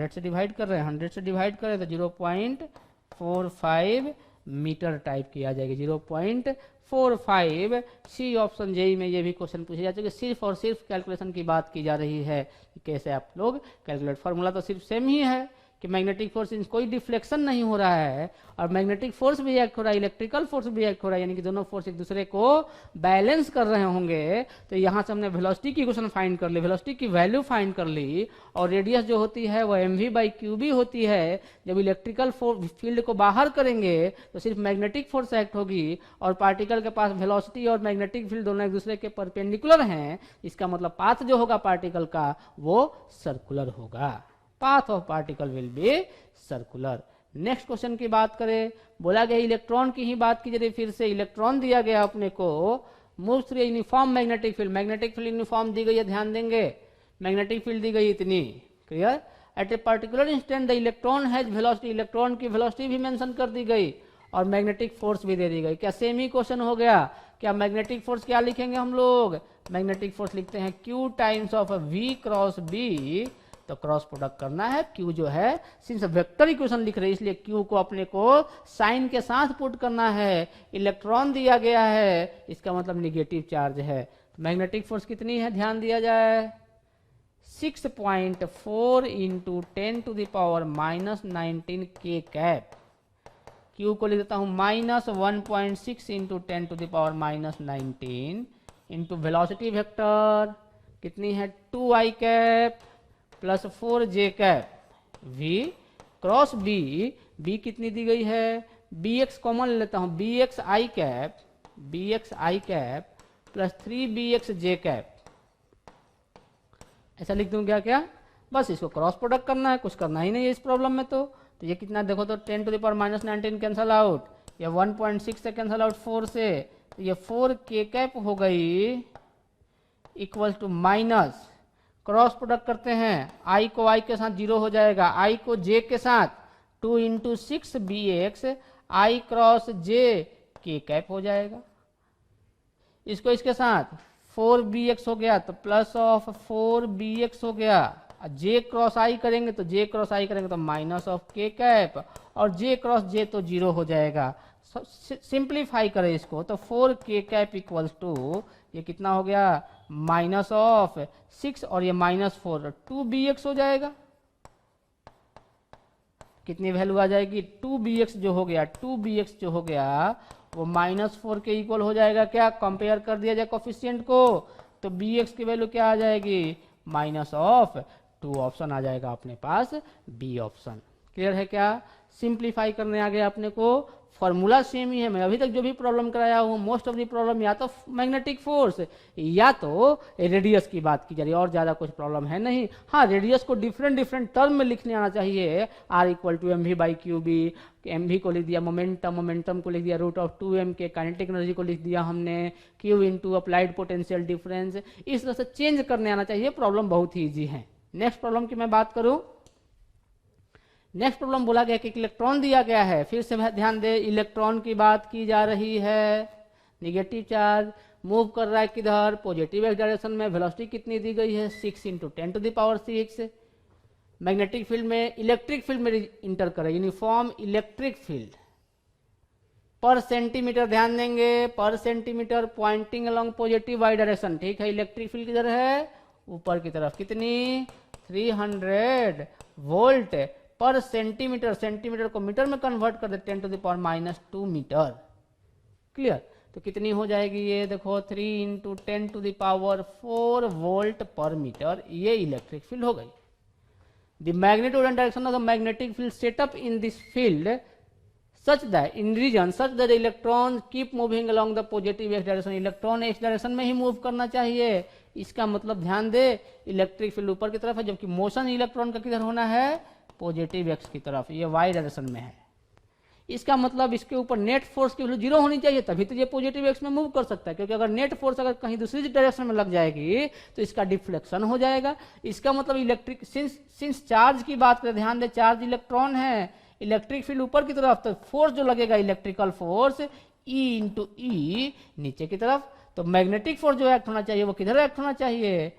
से डिवाइड कर रहे हैं, 100 से डिवाइड करें तो 0.45 मीटर टाइप की आ जाएगी, 0.45। सी ऑप्शन जेई में ये भी क्वेश्चन पूछे जाते हैं कि सिर्फ और सिर्फ कैलकुलेशन की बात की जा रही है कि कैसे आप लोग कैलकुलेट, फार्मूला तो सिर्फ सेम ही है कि मैग्नेटिक फोर्स कोई डिफ्लेक्शन नहीं हो रहा है और मैग्नेटिक फोर्स भी एक्ट हो रहा है, इलेक्ट्रिकल फोर्स भी एक्ट हो रहा है, यानी कि दोनों फोर्स एक दूसरे को बैलेंस कर रहे होंगे। तो यहाँ से हमने वेलोसिटी की इक्वेशन फाइंड कर ली, वेलोसिटी की वैल्यू फाइंड कर ली, और रेडियस जो होती है वो mv बाई क्यूबी होती है। जब इलेक्ट्रिकल फील्ड को बाहर करेंगे तो सिर्फ मैग्नेटिक फोर्स एक्ट होगी और पार्टिकल के पास वेलोसिटी और मैग्नेटिक फील्ड दोनों एक दूसरे के परपेंडिकुलर हैं, इसका मतलब पाथ जो होगा पार्टिकल का वो सर्कुलर होगा, path of particle will be circular. Next question की बात करें, बोला गया इलेक्ट्रॉन की ही बात की जा रही, फिर से इलेक्ट्रॉन दिया गया अपने को, move through uniform magnetic field, magnetic field uniform दी गई है, ध्यान देंगे मैग्नेटिक फील्ड दी गई इतनी, clear. At a particular instant the electron has velocity, electron की वेलोसिटी भी मेंशन कर दी गई और मैग्नेटिक फोर्स भी दे दी गई। क्या सेम ही क्वेश्चन हो गया, क्या मैग्नेटिक फोर्स क्या लिखेंगे हम लोग, मैग्नेटिक फोर्स लिखते हैं Q times of V cross B तो क्रॉस प्रोडक्ट करना है। क्यू जो है सिंस वेक्टर इक्वेशन लिख रहे हैं इसलिए क्यू को अपने को साइन के साथ पुट करना है। इलेक्ट्रॉन दिया गया है, इसका मतलब निगेटिव चार्ज है। मैग्नेटिक फोर्स कितनी है ध्यान दिया जाए, 6.4 इंटू 10⁻⁻19 के कैप। क्यू को लिख देता हूं -1.6 इंटू 10⁻⁻19 इंटू वेलोसिटी वेक्टर कितनी है 2i cap plus 4j cap v cross b। b कितनी दी गई है, bx कॉमन लेता हूं, bx i cap plus 3bxj cap. ऐसा लिख दूं क्या क्या, बस इसको क्रॉस प्रोडक्ट करना है, कुछ करना ही नहीं है इस प्रॉब्लम में। तो ये कितना देखो तो 10⁻⁻19 कैंसल आउट, ये 1.6 से कैंसल आउट 4 से, तो ये 4k कैप हो गई equal to minus, cross product करते हैं, i को i के साथ 0 हो जाएगा, i को j के साथ 2 into 6bx i cross j k cap हो जाएगा। इसको इसके साथ 4bx हो गया तो प्लस ऑफ 4bx हो गया, j क्रॉस i करेंगे तो j क्रॉस i करेंगे तो माइनस ऑफ k कैप, और j क्रॉस j तो 0 हो जाएगा। सिंप्लीफाई करें इसको तो 4k कैप इक्वल्स टू ये कितना हो गया माइनस ऑफ 6 और ये -4 2bx हो जाएगा। कितनी वैल्यू आ जाएगी 2bx जो हो गया, 2bx जो हो गया वो -4 के इक्वल हो जाएगा। क्या कंपेयर कर दिया जाए कोफिशिएंट को तो bx की वैल्यू क्या आ जाएगी -2। ऑप्शन आ जाएगा अपने पास बी ऑप्शन। क्लियर है क्या, सिंप्लीफाई करने आ गया अपने को। फॉर्मूला सेम ही है, मैं अभी तक जो भी प्रॉब्लम कराया हूँ मोस्ट ऑफ द प्रॉब्लम या तो मैग्नेटिक फोर्स या तो रेडियस की बात की जा रही है, और ज़्यादा कुछ प्रॉब्लम है नहीं। हाँ रेडियस को डिफरेंट टर्म में लिखने आना चाहिए, r equal to mv/qb, mv को लिख दिया मोमेंटम को लिख दिया √2m के, काइनेटिक एनर्जी को लिख दिया हमने q into applied potential difference. इस तरह से चेंज करने आना चाहिए, प्रॉब्लम बहुत ही ईजी है। नेक्स्ट प्रॉब्लम की मैं बात करूँ, नेक्स्ट प्रॉब्लम बोला गया कि इलेक्ट्रॉन दिया गया है, फिर से ध्यान दे इलेक्ट्रॉन की बात की जा रही है, निगेटिव चार्ज मूव कर रहा है किधर पॉजिटिव एक्स डायरेक्शन में, वेलोसिटी कितनी दी गई है 6 इंटू 10⁻6। मैग्नेटिक फील्ड में इलेक्ट्रिक फील्ड में इंटर करे, यूनिफॉर्म इलेक्ट्रिक फील्ड पर सेंटीमीटर, ध्यान देंगे पर centimetre pointing along positive Y direction. ठीक है, इलेक्ट्रिक फील्ड किधर है ऊपर की तरफ, कितनी 300 वोल्ट पर सेंटीमीटर, सेंटीमीटर को मीटर में कन्वर्ट कर दे 10⁻⁻2 मीटर। क्लियर, तो कितनी हो जाएगी ये देखो 3 इंटू 10⁻4 वोल्ट पर मीटर, ये इलेक्ट्रिक फील्ड हो गई। The magnitude and direction of the magnetic field set up in this field such that in region such that the electron keep moving along the positive x direction, electron x direction में ही move करना चाहिए। इसका मतलब ध्यान दे electric field ऊपर की तरफ है, जबकि मोशन इलेक्ट्रॉन का किधर होना है पॉजिटिव x की तरफ, ये y डायरेक्शन में है। इसका मतलब इसके ऊपर नेट फोर्स की वैल्यू 0 होनी चाहिए, तभी तो ये पॉजिटिव x में मूव कर सकता है, क्योंकि अगर नेट फोर्स अगर कहीं दूसरी डायरेक्शन में लग जाएगी तो इसका डिफ्लेक्शन हो जाएगा। इसका मतलब इलेक्ट्रिक सिंस चार्ज की बात करें, ध्यान दे चार्ज इलेक्ट्रॉन है, इलेक्ट्रिक फील्ड ऊपर की तरफ, तो फोर्स जो लगेगा इलेक्ट्रिकल फोर्स E इंटू ई नीचे की तरफ, तो मैग्नेटिक फोर्स जो एक्ट होना चाहिए वो किधर एक्ट होना चाहिए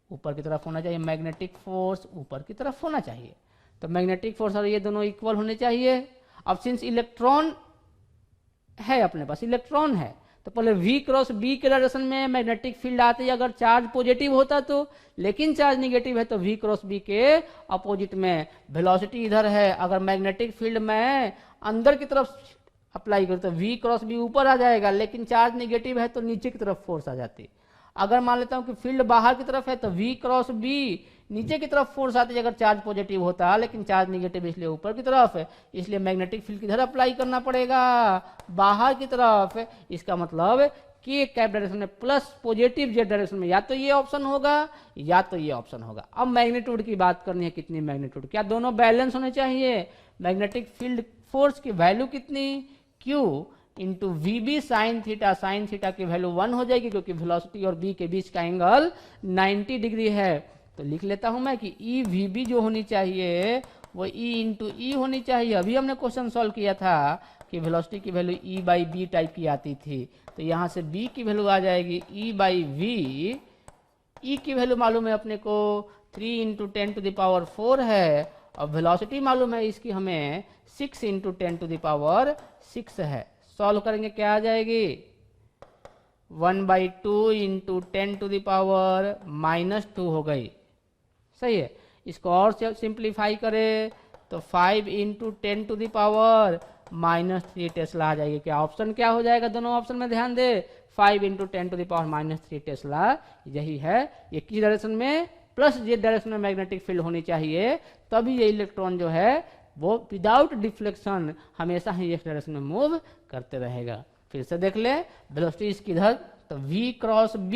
ऊपर की तरफ होना चाहिए, मैग्नेटिक फोर्स ऊपर की तरफ होना चाहिए। तो मैग्नेटिक फोर्स और ये दोनों इक्वल होने चाहिए। अब सिंस इलेक्ट्रॉन है अपने पास, इलेक्ट्रॉन है, तो पहले v क्रॉस b के डायरेक्शन में मैग्नेटिक फील्ड आते ही अगर चार्ज पॉजिटिव होता तो, लेकिन चार्ज निगेटिव है तो v क्रॉस b के अपोजिट में वेलोसिटी इधर है। अगर मैग्नेटिक फील्ड में अंदर की तरफ अप्लाई करो तो v क्रॉस b ऊपर आ जाएगा, लेकिन चार्ज निगेटिव है तो नीचे की तरफ फोर्स आ जाती। अगर मान लेता हूं कि फील्ड बाहर की तरफ है तो v क्रॉस b नीचे की तरफ फोर्स आती है अगर चार्ज पॉजिटिव होता, लेकिन चार्ज निगेटिव इसलिए ऊपर की तरफ है, इसलिए मैग्नेटिक फील्ड किधर अप्लाई करना पड़ेगा बाहर की तरफ। इसका मतलब कि कैप डायरेक्शन में प्लस पॉजिटिव जेड डायरेक्शन में या तो ये ऑप्शन होगा या तो ये ऑप्शन होगा। अब मैग्नीट्यूड की बात करनी है, कितनी मैग्नीट्यूड, क्या दोनों बैलेंस होने चाहिए। मैग्नेटिक फील्ड फोर्स की वैल्यू कितनी Q into V sine theta की वैल्यू 1 हो जाएगी, क्योंकि वेलोसिटी और बी के बीच का एंगल 90 डिग्री है। तो लिख लेता हूं मैं कि ई वी बी जो होनी चाहिए वो ई इंटू ई होनी चाहिए। अभी हमने क्वेश्चन सॉल्व किया था कि वेलोसिटी की value E by B type की आती थी, तो यहाँ से बी की वैल्यू आ जाएगी ई बाई वी। ई की वैल्यू मालूम है अपने को 3 इंटू 10⁴ है, और वेलोसिटी मालूम है इसकी हमें 6 इंटू 10⁶ है। सॉल्व करेंगे क्या आ जाएगी, 1/2 इंटू 10⁻⁻² हो गई। सही है। इसको और सिंप्लीफाई करें तो 5 इंटू 10⁻⁻³ टेस्ला आ जाएगी। क्या ऑप्शन क्या हो जाएगा, दोनों ऑप्शन में ध्यान दे, 5 इंटू 10⁻³ टेस्ला, यही है। ये किस डायरेक्शन में, प्लस जे डायरेक्शन में मैग्नेटिक फील्ड होनी चाहिए, तभी ये इलेक्ट्रॉन जो है वो विदाउट डिफ्लेक्शन हमेशा ही इस डायरेक्शन में मूव करते रहेगा। फिर से देख ले, वेलोसिटी इसकी इधर, तो v क्रॉस b,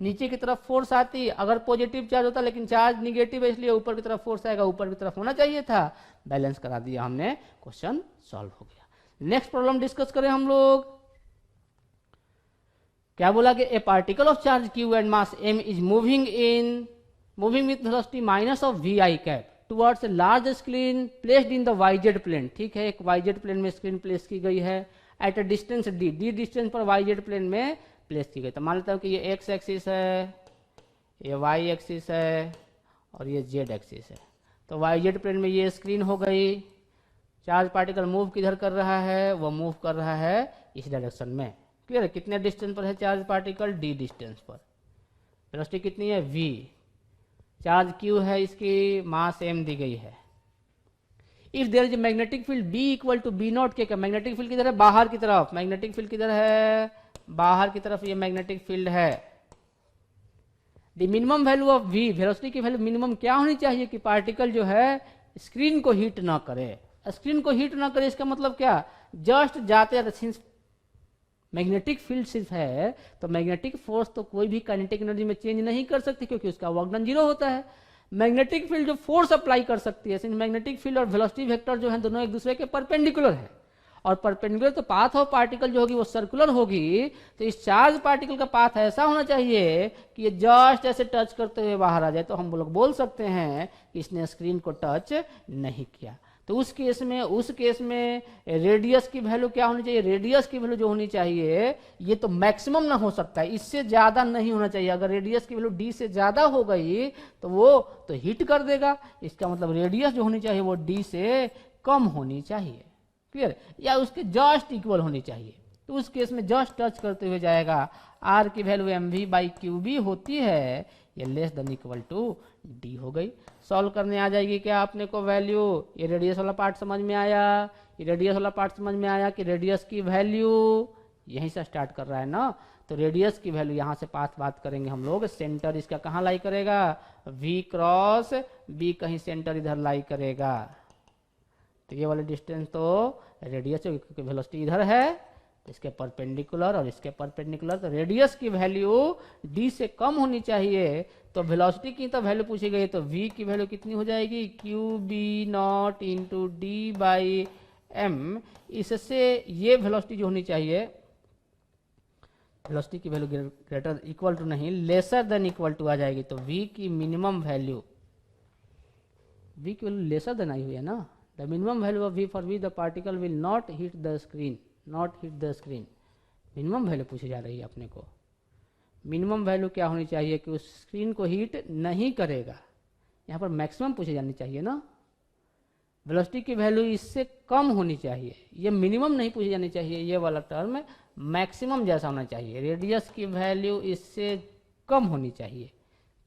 नीचे की तरफ फोर्स आती, अगर पॉजिटिव चार्ज होता लेकिन चार्ज निगेटिव है इसलिए ऊपर की तरफ फोर्स आएगा, ऊपर की तरफ होना चाहिए था, बैलेंस करा दिया हमने, क्वेश्चन सॉल्व हो गया। नेक्स्ट प्रॉब्लम डिस्कस करें हम लोग। क्या बोला कि a particle of charge q and mass m is moving with velocity minus of vi cap towards a large screen placed in the yz plane. ठीक है, एक yz प्लेन में स्क्रीन प्लेस की गई है at a distance d distance पर yz plane में place की गई। तो मान लेता हूँ कि ये x एक्सिस है, ये y एक्सिस है और ये z एक्सिस है। तो yz प्लेन में ये स्क्रीन हो गई। चार्ज पार्टिकल मूव किधर कर रहा है, वो मूव कर रहा है इस डायरेक्शन में। क्लियर है, कितने डिस्टेंस पर है चार्ज पार्टिकल, d डिस्टेंस पर। वेलोसिटी कितनी है, v। चार्ज q है, इसकी मास m दी गई है। If there is magnetic field B equal to B0 के, मैग्नेटिक फील्ड किधर है, बाहर की तरफ, मैग्नेटिक फील्ड किधर है, बाहर की तरफ ये मैग्नेटिक फील्ड है। The minimum value of v, velocity की वैल्यू मिनिमम क्या होनी चाहिए कि पार्टिकल जो है स्क्रीन को हीट ना करे। स्क्रीन को हीट ना करे इसका मतलब क्या, जस्ट जाते सिंस मैग्नेटिक फील्ड सिर्फ है तो मैग्नेटिक फोर्स तो कोई भी काइनेटिक एनर्जी में चेंज नहीं कर सकती क्योंकि उसका वर्क डन 0 होता है। मैग्नेटिक फील्ड जो फोर्स अप्लाई कर सकती है, सिंस मैग्नेटिक फील्ड और वेलोसिटी वेक्टर जो है दोनों एक दूसरे के परपेंडिकुलर है, और परपेंडिकुलर तो पाथ ऑफ पार्टिकल जो होगी वो सर्कुलर होगी। तो इस चार्ज पार्टिकल का पाथ ऐसा होना चाहिए कि ये जस्ट ऐसे टच करते हुए बाहर आ जाए, तो हम लोग बोल सकते हैं कि इसने स्क्रीन को टच नहीं किया। तो उस केस में रेडियस की वैल्यू क्या होनी चाहिए, रेडियस की वैल्यू जो होनी चाहिए ये तो मैक्सिमम ना हो सकता है, इससे ज्यादा नहीं होना चाहिए। अगर रेडियस की वैल्यू d से ज्यादा हो गई तो वो तो हिट कर देगा, इसका मतलब रेडियस जो होनी चाहिए वो d से कम होनी चाहिए। क्लियर, या उसके जस्ट इक्वल होनी चाहिए। तो उस केस में जस्ट टच करते हुए जाएगा। r की वैल्यू mv/qb होती है, ये less than equal to d हो गई। सॉल्व करने आ जाएगी क्या अपने को वैल्यू, ये रेडियस वाला पार्ट समझ में आया, ये रेडियस वाला पार्ट समझ में आया कि रेडियस की वैल्यू यहीं से स्टार्ट कर रहा है ना, तो रेडियस की वैल्यू यहाँ से पाथ बात करेंगे हम लोग। सेंटर इसका कहाँ लाई करेगा, v क्रॉस b, कहीं सेंटर इधर लाई करेगा। तो ये वाले डिस्टेंस तो रेडियस है क्योंकि वेलोसिटी इधर है, इसके परपेंडिकुलर और इसके परपेंडिकुलर, तो रेडियस की वैल्यू d से कम होनी चाहिए। तो वेलोसिटी की तो वैल्यू पूछी गई, तो v की वैल्यू कितनी हो जाएगी, qb0 इंटू d/m। इससे ये वेलोसिटी जो होनी चाहिए, वेलोसिटी की वैल्यू ग्रेटर इक्वल टू नहीं लेसर देन इक्वल टू आ जाएगी। तो v की मिनिमम वैल्यू, v की वैल्यू लेसर देन आई हुई है ना, the minimum value of v for v the particle will not hit the screen, not hit the screen. Minimum value पूछी जा रही है अपने को। मिनिमम वैल्यू क्या होनी चाहिए कि उस स्क्रीन को हीट नहीं करेगा, यहाँ पर मैक्सिमम पूछी जानी चाहिए ना। वेलोसिटी की वैल्यू इससे कम होनी चाहिए, ये मिनिमम नहीं पूछी जानी चाहिए, ये वाला टर्म मैक्सिमम जैसा होना चाहिए। रेडियस की वैल्यू इससे कम होनी चाहिए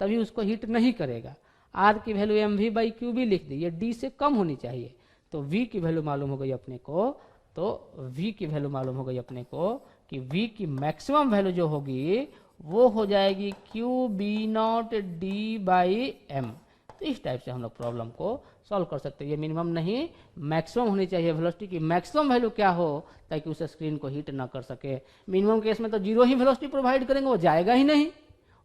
तभी उसको हीट नहीं करेगा। r की वैल्यू mv/qb लिख दी, ये d से कम होनी चाहिए। तो v की वैल्यू मालूम हो गई अपने को, तो v की वैल्यू मालूम हो गई अपने को कि v की मैक्सिमम वैल्यू जो होगी वो हो जाएगी qb0 d/m। तो इस टाइप से हम लोग प्रॉब्लम को सॉल्व कर सकते हैं। ये मिनिमम नहीं मैक्सिमम होनी चाहिए, वेलोसिटी की मैक्सिमम वैल्यू क्या हो ताकि उसे स्क्रीन को हीट ना कर सके। मिनिमम केस में तो 0 ही वेलोसिटी प्रोवाइड करेंगे, वो जाएगा ही नहीं,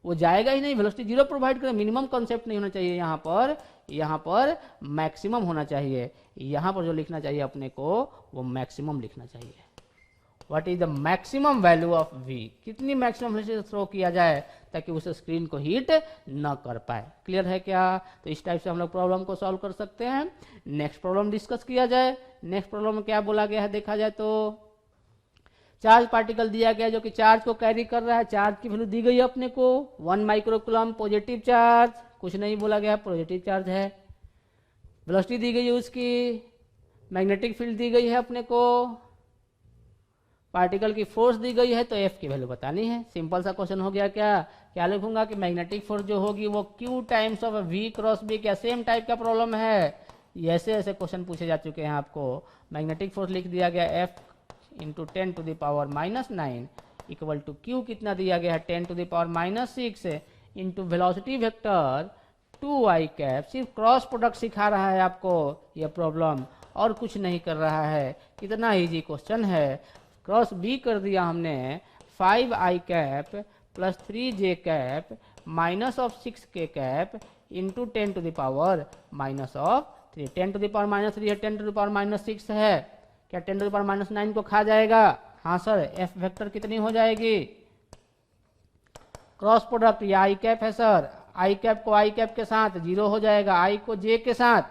वो जाएगा ही नहीं, वेलोसिटी 0 प्रोवाइड करें। मिनिमम कॉन्सेप्ट नहीं होना चाहिए यहाँ पर मैक्सिमम होना चाहिए। यहाँ पर जो लिखना चाहिए अपने को वो मैक्सिमम लिखना चाहिए। What is the maximum value of v, कितनी मैक्सिमम वैल्यू थ्रो किया जाए ताकि उसे स्क्रीन को हीट न कर पाए। क्लियर है क्या? तो इस टाइप से हम लोग प्रॉब्लम को सॉल्व कर सकते हैं। नेक्स्ट प्रॉब्लम डिस्कस किया जाए। नेक्स्ट प्रॉब्लम में क्या बोला गया है देखा जाए तो चार्ज पार्टिकल दिया गया जो कि चार्ज को कैरी कर रहा है, चार्ज की वैल्यू दी गई है अपने को 1 माइक्रोकूलम, पॉजिटिव चार्ज, कुछ नहीं बोला गया, पॉजिटिव चार्ज है। वेलोसिटी दी गई है उसकी, मैग्नेटिक फील्ड दी गई है अपने को, पार्टिकल की फोर्स दी गई है, तो एफ की वैल्यू बतानी है। सिंपल सा क्वेश्चन हो गया। क्या लिखूंगा कि मैग्नेटिक फोर्स जो होगी वो Q times of V cross B, क्या सेम टाइप का प्रॉब्लम है? ऐसे ऐसे क्वेश्चन पूछे जा चुके हैं आपको। मैग्नेटिक फोर्स लिख दिया गया F into 10 to the power -9 equal to Q कितना दिया गया है 10 to the power -6 into velocity vector 2i cap. सिर्फ क्रॉस प्रोडक्ट सिखा रहा है आपको यह प्रॉब्लम, और कुछ नहीं कर रहा है। कितना इजी क्वेश्चन है। क्रॉस बी कर दिया हमने 5i cap plus 3j cap minus of 6k cap into 10 to the power -3। 10 to the power -3 है, 10 टू द पावर -6 है, क्या 10 टू द पावर -9 को खा जाएगा? हाँ सर। एफ वेक्टर कितनी हो जाएगी? क्रॉस प्रोडक्ट या आई कैप है सर, आई कैप को आई कैप के साथ 0 हो जाएगा, आई को जे के साथ,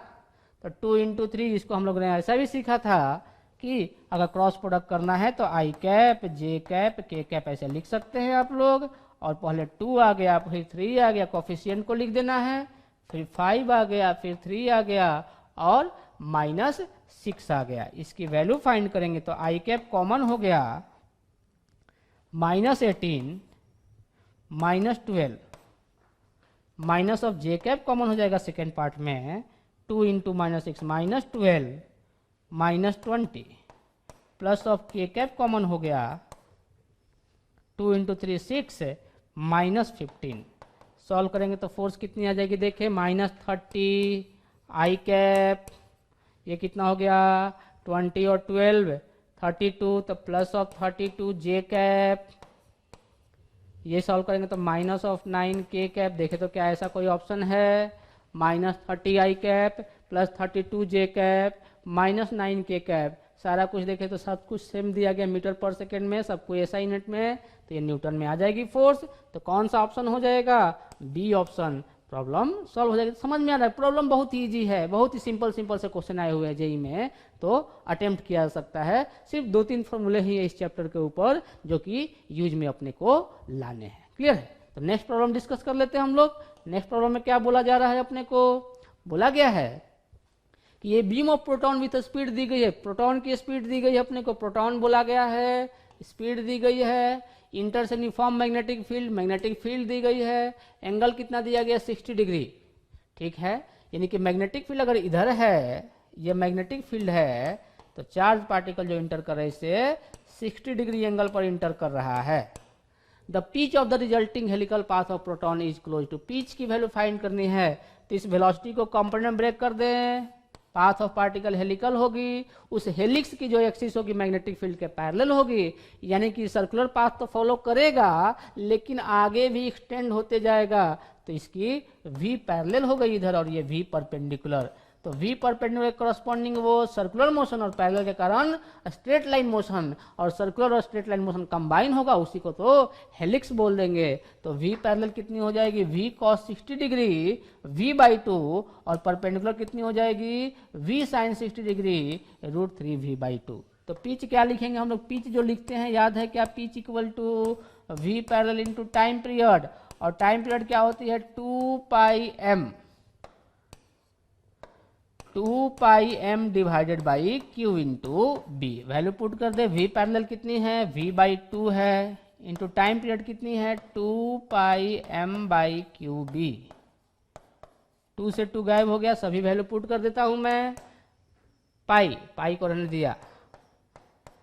तो 2 इंटू 3। इसको हम लोग ने ऐसा भी सीखा था कि अगर क्रॉस प्रोडक्ट करना है तो आई cap, J cap, K cap ऐसे लिख सकते हैं आप लोग। और पहले 2 आ गया, फिर 3 आ गया, कोफिशिएंट को लिख देना है, फिर 5 आ गया, फिर 3 आ गया और -6 आ गया। इसकी वैल्यू फाइंड करेंगे तो आई कैप कॉमन हो गया -18 -12 minus of J cap common हो जाएगा सेकेंड पार्ट में 2 इंटू -6 -12 -20 प्लस ऑफ के कैप कॉमन हो गया 2 इंटू 3 6 -15। सॉल्व करेंगे तो फोर्स कितनी आ जाएगी देखिए -30 आई कैप, ये कितना हो गया 20 और 12 32, तो प्लस ऑफ 32 जे कैप, ये सॉल्व करेंगे तो माइनस ऑफ 9 के कैप। देखे तो क्या ऐसा कोई ऑप्शन है? -30 आई कैप प्लस 32 जे कैप -9 के कैप। सारा कुछ देखे तो सब कुछ सेम दिया गया मीटर पर सेकेंड में, सब कुछ ऐसा यूनिट में, तो ये न्यूटन में आ जाएगी फोर्स। तो कौन सा ऑप्शन हो जाएगा? B option. प्रॉब्लम सॉल्व हो जाएगी। समझ में आ रहा है? प्रॉब्लम बहुत ही ईजी है, बहुत ही सिंपल से क्वेश्चन आए हुए हैं जेई में, तो अटेम्प्ट किया जा सकता है। सिर्फ 2-3 फॉर्मूले ही है इस चैप्टर के ऊपर जो कि यूज में अपने को लाने हैं। क्लियर है? तो नेक्स्ट प्रॉब्लम डिस्कस कर लेते हैं हम लोग। नेक्स्ट प्रॉब्लम में क्या बोला जा रहा है? अपने को बोला गया है कि ये beam of proton with speed दी गई है, प्रोटॉन की स्पीड दी गई है अपने को, प्रोटॉन बोला गया है, स्पीड दी गई है, इंटर से यूनिफॉर्म मैग्नेटिक फील्ड दी गई है, एंगल कितना दिया गया 60 डिग्री। ठीक है, यानी कि मैग्नेटिक फील्ड अगर इधर है, ये मैग्नेटिक फील्ड है, तो चार्ज पार्टिकल जो इंटर कर रहे हैं इसे 60 डिग्री एंगल पर इंटर कर रहा है। The pitch of the resulting helical path of proton is close to, pitch की वैल्यू फाइंड करनी है, तो इस वेलोसिटी को कंपोनेंट ब्रेक कर दें, पाथ ऑफ पार्टिकल हेलिकल होगी, उस हेलिक्स की जो एक्सिस होगी मैग्नेटिक फील्ड के पैरेलल होगी, यानी कि सर्कुलर पाथ तो फॉलो करेगा लेकिन आगे भी एक्सटेंड होते जाएगा, तो इसकी v पैरेलल हो गई इधर और ये v परपेंडिकुलर। तो v परपेंडिकुलर करस्पॉन्डिंग वो सर्कुलर मोशन और पैरेलल के कारण स्ट्रेट लाइन मोशन, और सर्कुलर और स्ट्रेट लाइन मोशन कंबाइन होगा, उसी को तो हेलिक्स बोल देंगे। तो v पैरेलल कितनी हो जाएगी v cos 60 डिग्री v/2, और परपेंडिकुलर कितनी हो जाएगी v sin 60 डिग्री √3v/2। तो पिच क्या लिखेंगे हम लोग? पिच जो लिखते हैं याद है क्या? Pitch equal to v parallel into time period, और टाइम पीरियड क्या होती है 2πm divided by q into B. Value put कर दे, v पैरेलल कितनी है v/2 है, इंटू टाइम पीरियड कितनी है 2πm/qb। 2 से 2 गायब हो गया, सभी वैल्यू पुट कर देता हूं मैं। पाई को रहने दिया,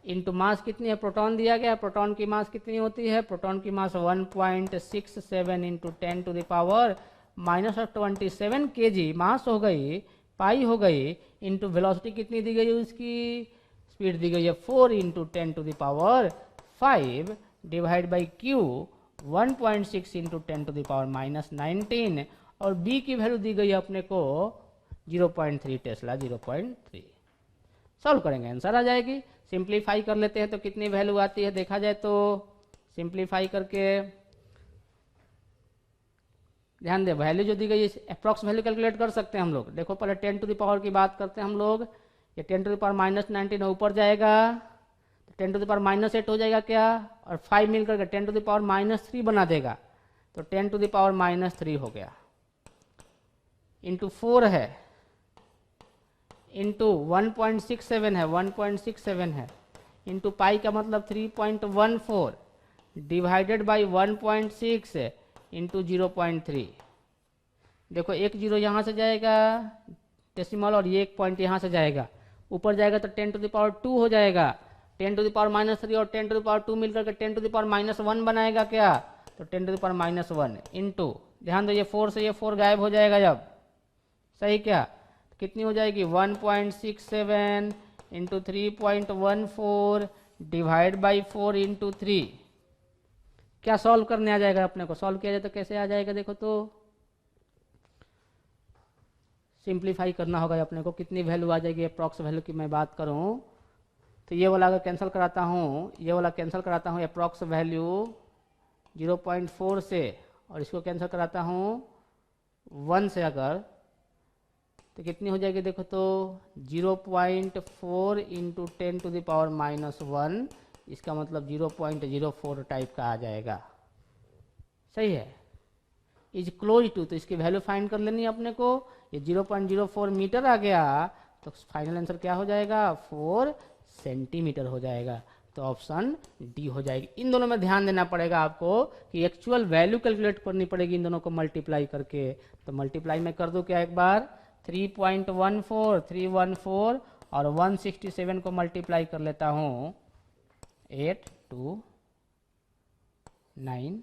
इंटू मास कितनी है प्रोटॉन दिया गया, प्रोटॉन की मास कितनी होती है? प्रोटॉन की mass 1.67 into 10 to the power -27 kg mass हो गई, पाई हो गई, इंटू वेलोसिटी कितनी दी गई है? उसकी स्पीड दी गई है 4 into 10 to the power 5 divide by Q 1.6 into 10 to the power -19, और बी की वैल्यू दी गई है अपने को 0.3 टेस्ला 0.3। सॉल्व करेंगे आंसर आ जाएगी। सिंप्लीफाई कर लेते हैं तो कितनी वैल्यू आती है देखा जाए तो, सिंप्लीफाई करके ध्यान दे, वैल्यू जो दी गई है अप्रॉक्स वैल्यू कैलकुलेट कर सकते हैं हम लोग। देखो पहले 10 टू द पावर की बात करते हैं हम लोग, ये 10 टू द पावर -19 ऊपर जाएगा, 10 टू द पावर -8 हो जाएगा क्या, और 5 मिल करके 10 टू द पावर -3 बना देगा, तो 10 टू द पावर -3 हो गया, इंटू 4 है, इंटू 1.67 है, 1.67 है, इंटू पाई का मतलब 3.14 डिवाइडेड बाई 1.6 इंटू 0.3। देखो एक जीरो यहाँ से जाएगा डेसिमल, और ये एक पॉइंट यहाँ से जाएगा, ऊपर जाएगा तो 10 टू द पावर 2 हो जाएगा, 10 टू द पावर -3 और 10 टू द पावर 2 मिलकर के 10 टू द पावर -1 बनाएगा क्या, तो 10 टू द पावर -1 इंटू, ध्यान दो ये 4 से ये 4 गायब हो जाएगा जब, सही क्या, तो कितनी हो जाएगी 1.67 इंटू 3.14 डिवाइड बाई 4 इंटू 3। क्या सॉल्व करने आ जाएगा अपने को, सॉल्व किया जाए तो कैसे आ जाएगा, देखो तो सिंप्लीफाई करना होगा अपने को, कितनी वैल्यू आ जाएगी, अप्रॉक्स वैल्यू की मैं बात करूं तो ये वाला अगर कैंसिल कराता हूँ, ये वाला कैंसिल कराता हूँ अप्रॉक्स वैल्यू 0.4 से, और इसको कैंसिल कराता हूँ 1 से अगर, तो कितनी हो जाएगी देखो तो 0.4 इंटू 10 टू द पावर -1, इसका मतलब 0.04 टाइप का आ जाएगा, सही है, इज क्लोज टू, तो इसकी वैल्यू फाइंड कर लेनी है अपने को, ये 0.04 मीटर आ गया, तो फाइनल आंसर क्या हो जाएगा 4 सेंटीमीटर हो जाएगा, तो ऑप्शन डी हो जाएगी। इन दोनों में ध्यान देना पड़ेगा आपको कि एक्चुअल वैल्यू कैलकुलेट करनी पड़ेगी इन दोनों को मल्टीप्लाई करके, तो मल्टीप्लाई में कर दूं क्या एक बार, 3.14 314 और 167 को मल्टीप्लाई कर लेता हूँ, 8 2 9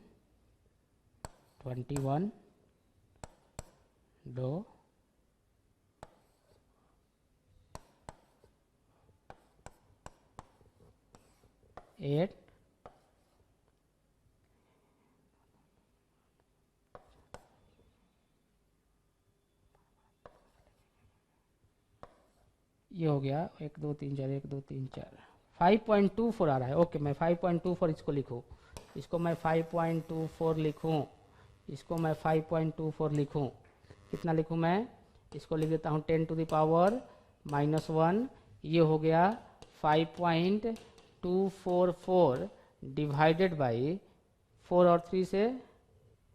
21 2 8 ये हो गया 1 2 3 4 1 2 3 4 5.24 आ रहा है, ओके मैं 5.24 इसको लिखूँ, इसको मैं 5.24 लिखूँ, इसको मैं 5.24 लिखूँ, कितना लिखूँ मैं, इसको लिख देता हूँ 10 टू द पावर -1, ये हो गया 5.244 डिवाइडेड बाई 4 और 3 से,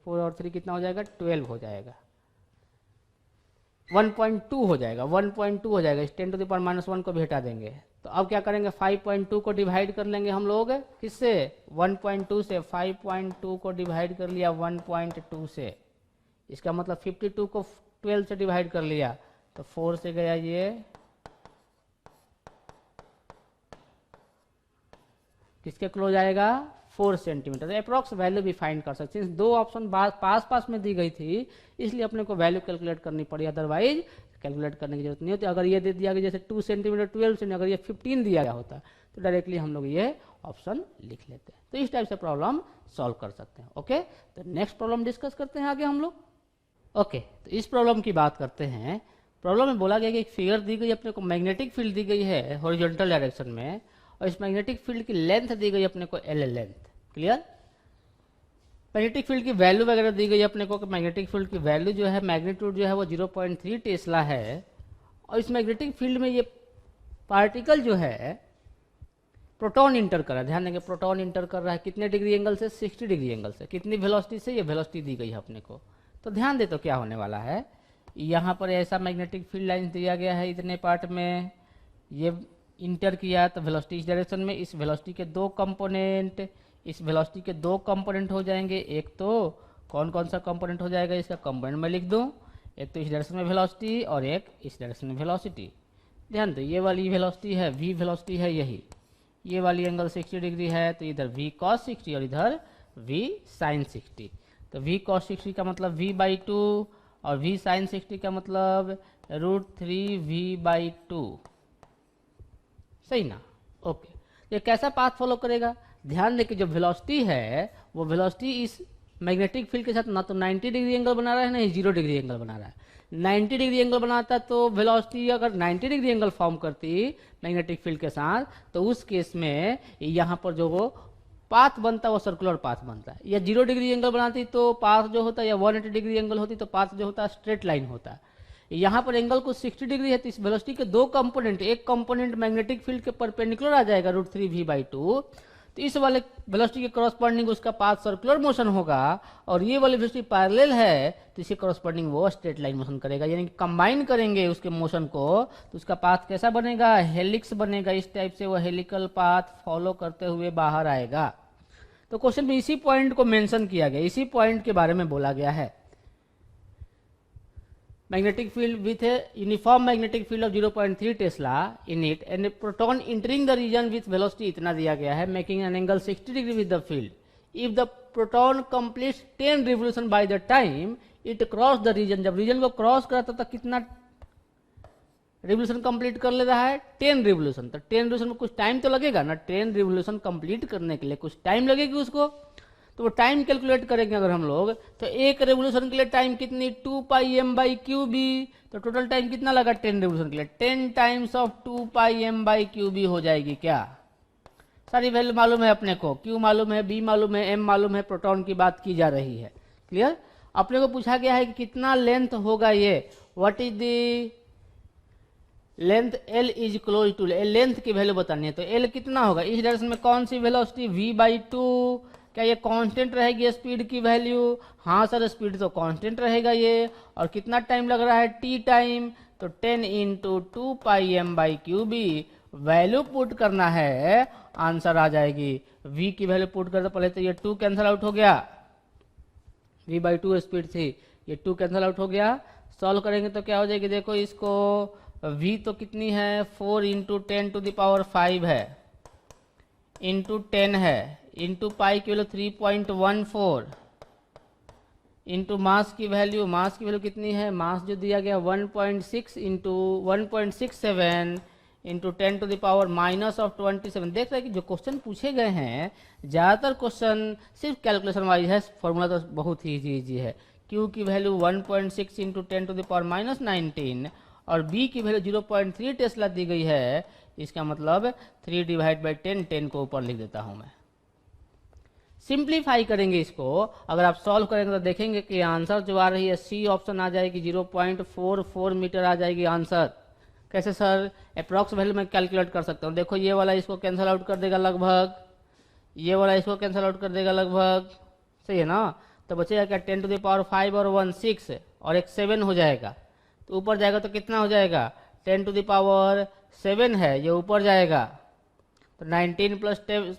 4 और 3 कितना हो जाएगा 12 हो जाएगा, 1.2 हो जाएगा, 1.2 हो जाएगा, इस 10 टू द पावर -1 को भी हटा देंगे, तो अब क्या करेंगे 5.2 को डिवाइड कर लेंगे हम लोग किससे, 1.2 से, 5.2 को डिवाइड कर लिया 1.2 से, इसका मतलब 52 को 12 से डिवाइड कर लिया, तो 4 से गया ये, किसके क्लोज आएगा 4 सेंटीमीटर, अप्रॉक्स वैल्यू भी फाइंड कर सकते हैं, दो ऑप्शन पास पास में दी गई थी इसलिए अपने को वैल्यू कैलकुलेट करनी पड़ी, अदरवाइज कैलकुलेट करने की जरूरत नहीं होती। अगर ये दे दिया गया जैसे 2 सेंटीमीटर 12 सेंटीमीटर, अगर ये 15 दिया गया होता तो डायरेक्टली हम लोग ये ऑप्शन लिख लेते हैं, तो इस टाइप से प्रॉब्लम सॉल्व कर सकते हैं। ओके, तो नेक्स्ट प्रॉब्लम डिस्कस करते हैं आगे हम लोग। ओके, तो इस प्रॉब्लम की बात करते हैं। प्रॉब्लम में बोला गया कि एक फिगर दी गई अपने को, मैग्नेटिक फील्ड दी गई है हॉरिजॉन्टल डायरेक्शन में, और इस मैग्नेटिक फील्ड की लेंथ दी गई अपने को L length, clear. Magnetic field की वैल्यू वगैरह दी गई अपने को कि मैग्नेटिक फील्ड की वैल्यू जो है, मैग्नीट्यूड जो है वो 0.3 टेस्ला है, और इस मैग्नेटिक फील्ड में ये पार्टिकल जो है प्रोटॉन इंटर कर रहा है, ध्यान देंगे प्रोटॉन इंटर कर रहा है कितने डिग्री एंगल से, 60 डिग्री एंगल से, कितनी वेलोसिटी से, ये वेलोसिटी दी गई है अपने को। तो ध्यान दे तो क्या होने वाला है, यहाँ पर ऐसा मैग्नेटिक फील्ड लाइन दिया गया है, इतने पार्ट में ये इंटर किया तो वेलोसिटी इस डायरेक्शन में, इस वेलोसिटी के दो कंपोनेंट, इस वेलोसिटी के दो कंपोनेंट हो जाएंगे, एक तो कौन कौन सा कंपोनेंट हो जाएगा, इसका कंपोनेंट मैं लिख दूं, एक तो इस डायरेक्शन में वेलोसिटी और एक इस डायरेक्शन में वेलोसिटी। ध्यान दो ये वाली वेलोसिटी है, v वेलोसिटी है यही, ये वाली एंगल 60 डिग्री है, तो इधर v cos 60 और इधर v sin 60, तो v cos 60 का मतलब v/2 और v sin 60 का मतलब √3v/2, सही ना। ओके, ये कैसा पाथ फॉलो करेगा, ध्यान दें कि जो वेलोसिटी है वो वेलोसिटी इस मैग्नेटिक फील्ड के साथ ना तो 90 डिग्री एंगल बना रहा है ना ही 0 डिग्री एंगल बना रहा है। 90 डिग्री एंगल बनाता तो वेलोसिटी अगर 90 डिग्री एंगल फॉर्म करती मैग्नेटिक फील्ड के साथ, तो उस केस में यहाँ पर जो वो पाथ बनता है वो सर्कुलर पाथ बनता है, या 0 डिग्री एंगल बनाती तो पाथ जो होता है, या 180 डिग्री एंगल होती तो पाथ जो होता है स्ट्रेट लाइन होता है, यहाँ पर एंगल को 60 डिग्री है, तो इस वेलोसिटी के दो कंपोनेंट, एक कंपोनेंट मैग्नेटिक फील्ड के परपेंडिकुलर आ जाएगा √3v/2, तो इस वाले वेलोसिटी के करस्पॉन्डिंग उसका पाथ सर्कुलर मोशन होगा, और ये वाली वेलोसिटी पैरेलल है तो इसके करस्पॉन्डिंग वो स्ट्रेट लाइन मोशन करेगा, यानी कि कंबाइन करेंगे उसके मोशन को, तो उसका पाथ कैसा बनेगा, हेलिक्स बनेगा। इस टाइप से वो हेलिकल पाथ फॉलो करते हुए बाहर आएगा। तो क्वेश्चन में इसी पॉइंट को मेंशन किया गया, इसी पॉइंट के बारे में बोला गया है। magnetic field with a uniform magnetic field of 0.3 Tesla in it and a proton entering the region with velocity इतना दिया गया है, making an angle 60 degree with the field. If the proton completes 10 revolution by the time it cross the region, जब region को cross कराता तो कितना revolution complete कर ले रहा है, 10 रिवोल्यूशन। तो 10 रिवोल्यूशन में कुछ टाइम तो लगेगा ना, 10 रिवोल्यूशन कंप्लीट करने के लिए कुछ टाइम लगेगी उसको, तो वो टाइम कैलकुलेट करेंगे अगर हम लोग, तो एक रेवोल्यूशन के लिए टाइम कितनी, 2πm/qb, तो टोटल टाइम कितना लगा 10 रेवोल्यूशन के लिए, 10 टाइम्स ऑफ 2πm/qb हो जाएगी। क्या सारी वैल्यू मालूम है अपने को, q मालूम है, b मालूम है, m मालूम है, प्रोटॉन की बात की जा रही है। क्लियर। अपने को पूछा गया है कि कितना लेंथ होगा ये, what is the length, l is close to, length की वैल्यू बतानी है, तो l कितना होगा, इस डायरेक्शन में कौन सी वेलोसिटी, v/2, क्या ये कांस्टेंट रहेगी स्पीड की वैल्यू, हाँ सर स्पीड तो कांस्टेंट रहेगा ये, और कितना टाइम लग रहा है, t टाइम, तो 10 × 2πm/qb वैल्यू पुट करना है, आंसर आ जाएगी। v की वैल्यू पुट करते पहले तो ये 2 कैंसिल आउट हो गया, v/2 स्पीड थी, ये 2 कैंसिल आउट हो गया। सॉल्व करेंगे तो क्या हो जाएगी, देखो इसको, v तो कितनी है, 4 × 10⁵ है, इंटू 10 है, इंटू पाई की वैल्यू 3.14, इंटू मास की वैल्यू कितनी है, मास जो दिया गया 1.6 इंटू 1.67 इंटू 10⁻⁻27। देख रहे हैं कि जो क्वेश्चन पूछे गए हैं ज़्यादातर क्वेश्चन सिर्फ कैलकुलेशन वाइज है, फॉर्मूला तो बहुत ही इजी है। क्यू की वैल्यू 1.6 इंटू 10⁻⁻19 और बी की वैल्यू 0.3 टेस्ला दी गई है, इसका मतलब 3/10, 10 को ऊपर लिख देता हूं मैं। सिंप्लीफाई करेंगे इसको, अगर आप सॉल्व करेंगे तो देखेंगे कि आंसर जो आ रही है सी ऑप्शन आ जाएगी, 0.44 मीटर आ जाएगी आंसर। कैसे सर, अप्रॉक्स वैल्यू मैं कैलकुलेट कर सकता हूँ, देखो ये वाला इसको कैंसिल आउट कर देगा लगभग, ये वाला इसको कैंसिल आउट कर देगा लगभग, सही है ना, तो बचेगा क्या 10⁵ और 1 6 और एक 7 हो जाएगा, तो ऊपर जाएगा तो कितना हो जाएगा, 10⁻7 है, ये ऊपर जाएगा तो 19 +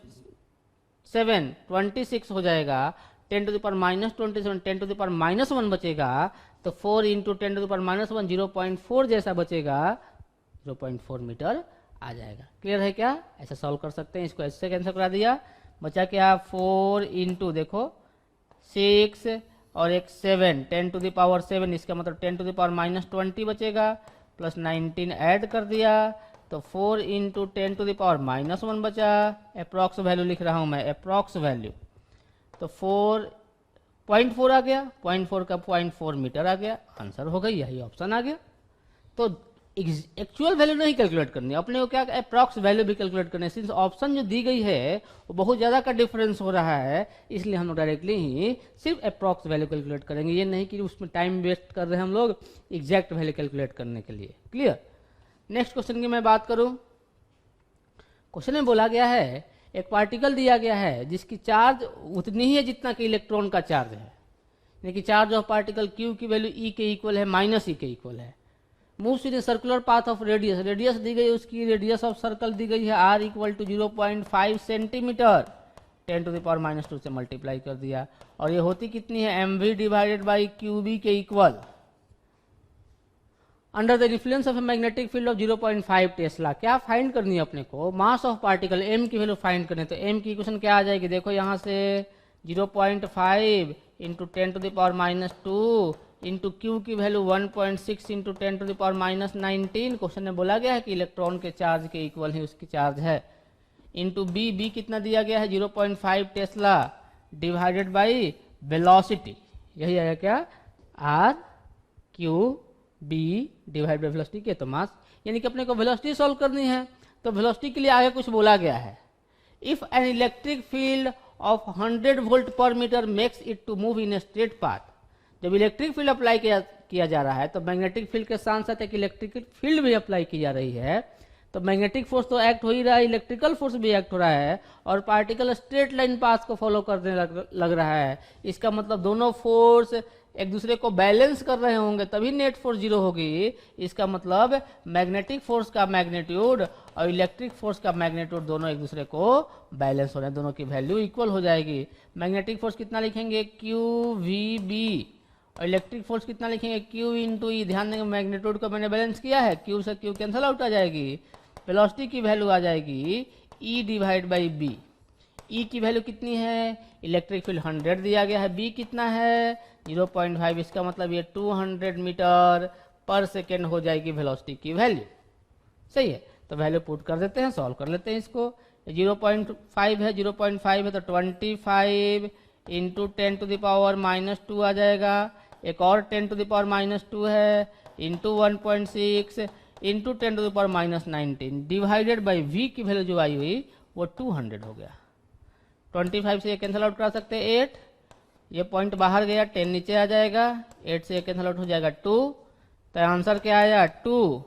7 26 हो जाएगा, 10⁻27 10⁻1 बचेगा, तो 4 × 10⁻1 0.4 जैसा बचेगा, 0.4 मीटर आ जाएगा। क्लियर है क्या, ऐसे सॉल्व कर सकते हैं, इसको ऐसे कैंसिल करा दिया, बचा क्या 4 × देखो 6 और एक 7 10⁻7, इसका मतलब 10⁻20 बचेगा, प्लस 19 ऐड कर दिया, तो 4 × 10⁻1 बचा, अप्रॉक्स वैल्यू लिख रहा हूं मैं, अप्रॉक्स वैल्यू, तो 4.4 आ गया, 0.4 का 0.4 मीटर आ गया, आंसर हो गई, यही ऑप्शन आ गया। तो एक्चुअल वैल्यू नहीं कैलकुलेट करनी, अपने को क्या अप्रॉक्स वैल्यू भी कैलकुलेट करनी है, सिंस ऑप्शन जो दी गई है वो बहुत ज़्यादा का डिफरेंस हो रहा है, इसलिए हम लोग डायरेक्टली ही सिर्फ अप्रॉक्स वैल्यू कैलकुलेट करेंगे, ये नहीं कि उसमें टाइम वेस्ट कर रहे हैं हम लोग एग्जैक्ट वैल्यू कैलकुलेट करने के लिए। क्लियर। नेक्स्ट क्वेश्चन की मैं बात करूं, क्वेश्चन में बोला गया है एक पार्टिकल दिया गया है जिसकी चार्ज उतनी ही है जितना कि इलेक्ट्रॉन का चार्ज है, यानी कि चार्ज ऑफ पार्टिकल क्यू की वैल्यू ई के इक्वल है, -e के इक्वल है, moves in circular path of radius, radius दी गई, उसकी रेडियस ऑफ सर्कल दी गई है r = 0.5 सेंटीमीटर, 10⁻⁻2 से मल्टीप्लाई कर दिया, और ये होती कितनी है, mv/qb के equal, under the influence of A magnetic field of 0.5 Tesla. क्या फाइंड करनी है अपने को, मास ऑफ पार्टिकल m की वैल्यू फाइंड करनी है, तो m की इक्वेशन क्या आ जाएगी, देखो यहाँ से 0.5 × 10⁻2 इंटू क्यू की वैल्यू 1.6 × 10⁻19, क्वेश्चन में बोला गया है कि इलेक्ट्रॉन के चार्ज के इक्वल ही उसकी चार्ज है, इंटू बी कितना दिया गया है 0.5 टेस्ला डिवाइडेड बाई वेलोसिटी, यही आएगा क्या, R Q B divide by velocity के, तो मास, यानी कि अपने को वेलोसिटी सॉल्व करनी है, तो वेलोसिटी के लिए आगे कुछ बोला गया है, if an electric field of 100 volt per metre makes it to move in a straight path, जब इलेक्ट्रिक फील्ड अप्लाई किया जा रहा है तो मैग्नेटिक फील्ड के साथ साथ एक इलेक्ट्रिक फील्ड भी अप्लाई की जा रही है, तो मैग्नेटिक फोर्स तो एक्ट हो ही रहा है, इलेक्ट्रिकल फोर्स भी एक्ट हो रहा है, और पार्टिकल स्ट्रेट लाइन पाथ को फॉलो करने लग रहा है। इसका मतलब दोनों फोर्स एक दूसरे को बैलेंस कर रहे होंगे, तभी नेट फोर्स जीरो होगी। इसका मतलब मैग्नेटिक फोर्स का मैग्नीट्यूड और इलेक्ट्रिक फोर्स का मैग्नीट्यूड दोनों एक दूसरे को बैलेंस हो रहे हैं, दोनों की वैल्यू इक्वल हो जाएगी। मैग्नेटिक फोर्स कितना लिखेंगे, QVB, और इलेक्ट्रिक फोर्स कितना लिखेंगे, Q इंटू ई। ध्यान देंगे मैग्नीट्यूड को मैंने बैलेंस किया है, Q से Q कैंसिल आउट आ जाएगी, वेलोसिटी की वैल्यू आ जाएगी E divide by B। E की वैल्यू कितनी है, इलेक्ट्रिक फील्ड 100 दिया गया है, B कितना है 0.5, इसका मतलब ये 200 मीटर पर सेकेंड हो जाएगी वेलोसिटी की वैल्यू। सही है, तो वैल्यू पुट कर देते हैं, सॉल्व कर लेते हैं इसको। 0.5 है, 0.5 है तो 25 इंटू 10 टू द पावर -2 आ जाएगा। एक और 10 टू द पावर -2 है, into 1.6 into 10 to the power -19 divided by V की वैल्यू जो आई हुई वो 200 हो गया। 25 से ये कैंसिल आउट करा सकते हैं 8, ये पॉइंट बाहर गया, 10 नीचे आ जाएगा, 8 से ये कैंसिल आउट हो जाएगा 2, तो आंसर क्या आया 2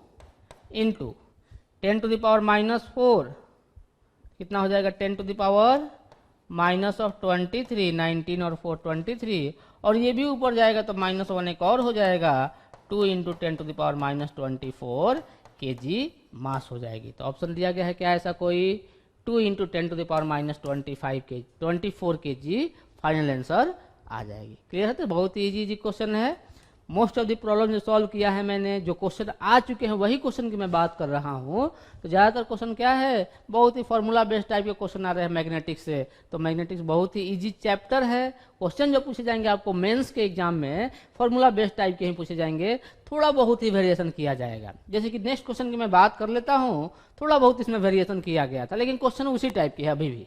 इंटू 10 टू द पावर -4 कितना हो जाएगा 10 टू द पावर -23, 19 और 4 23, और ये भी ऊपर जाएगा तो -1 एक और हो जाएगा, 2 into 10 to the power -24 kg mass हो जाएगी। तो ऑप्शन दिया गया है क्या ऐसा कोई, 2 into 10 to the power -24 kg final answer आ जाएगी। क्लियर है, तो बहुत ही इजी क्वेश्चन है। मोस्ट ऑफ द प्रॉब्लम जो सॉल्व किया है मैंने, जो क्वेश्चन आ चुके हैं वही क्वेश्चन की मैं बात कर रहा हूँ। तो ज़्यादातर क्वेश्चन क्या है, बहुत ही फॉर्मूला बेस्ड टाइप के क्वेश्चन आ रहे हैं मैग्नेटिक्स से। तो मैग्नेटिक्स बहुत ही इजी चैप्टर है। क्वेश्चन जो पूछे जाएंगे आपको मेंस के एग्जाम में फॉर्मूला बेस्ड टाइप के ही पूछे जाएंगे, थोड़ा बहुत ही वेरिएशन किया जाएगा। जैसे कि नेक्स्ट क्वेश्चन की मैं बात कर लेता हूँ, थोड़ा बहुत इसमें वेरिएशन किया गया था, लेकिन क्वेश्चन उसी टाइप की है। अभी भी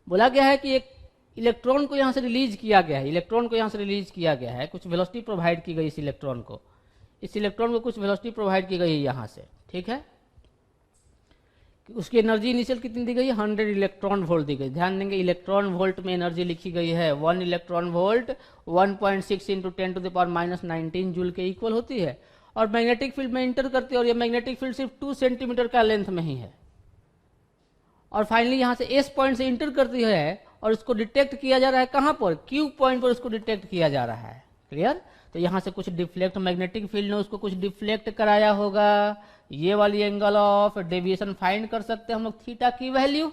बोला गया है कि एक इलेक्ट्रॉन को यहाँ से रिलीज किया गया है, इलेक्ट्रॉन को यहाँ से रिलीज किया गया है, कुछ वेलोसिटी प्रोवाइड की गई इस इलेक्ट्रॉन को कुछ वेलोसिटी प्रोवाइड की गई है यहाँ से, ठीक है। उसकी एनर्जी इनिशियल कितनी दी गई है, 100 इलेक्ट्रॉन वोल्ट दी गई। ध्यान देंगे इलेक्ट्रॉन वोल्ट में एनर्जी लिखी गई है, 1 electron volt 1.6 into 10 to the power -19 joule के इक्वल होती है, और मैग्नेटिक फील्ड में इंटर करती है, और ये मैग्नेटिक फील्ड सिर्फ 2 सेंटीमीटर का लेंथ में ही है, और फाइनली यहाँ से S पॉइंट से इंटर करती है, और इसको डिटेक्ट किया जा रहा है कहाँ पर, Q पॉइंट पर इसको डिटेक्ट किया जा रहा है। क्लियर, तो यहाँ से कुछ डिफ्लेक्ट, मैग्नेटिक फील्ड ने उसको कुछ डिफ्लेक्ट कराया होगा। ये वाली एंगल ऑफ डेविएशन फाइंड कर सकते हैं हम लोग, थीटा की value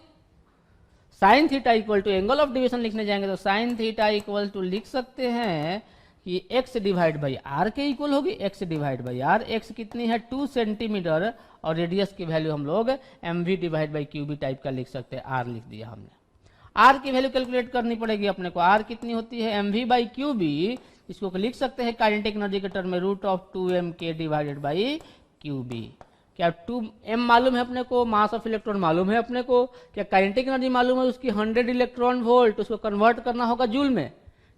sine theta equal to, angle of deviation लिखने जाएंगे तो साइन थीटा इक्वल टू लिख सकते हैं कि x डिवाइड बाई आर के इक्वल होगी, x divide by R. x कितनी है 2 सेंटीमीटर, और रेडियस की वैल्यू हम लोग mv divide by QB type का लिख सकते हैं, r लिख दिया हमने। r की वैल्यू कैलकुलेट करनी पड़ेगी अपने को, r कितनी होती है mv बाई क्यूबी, इसको लिख सकते हैं काइनेटिक एनर्जी के टर्म में √2mk डिवाइडेड बाई क्यूबी। क्या 2m मालूम है अपने को, मास ऑफ इलेक्ट्रॉन मालूम है अपने को, क्या काइनेटिक एनर्जी मालूम है उसकी 100 इलेक्ट्रॉन वोल्ट, उसको कन्वर्ट करना होगा जूल में,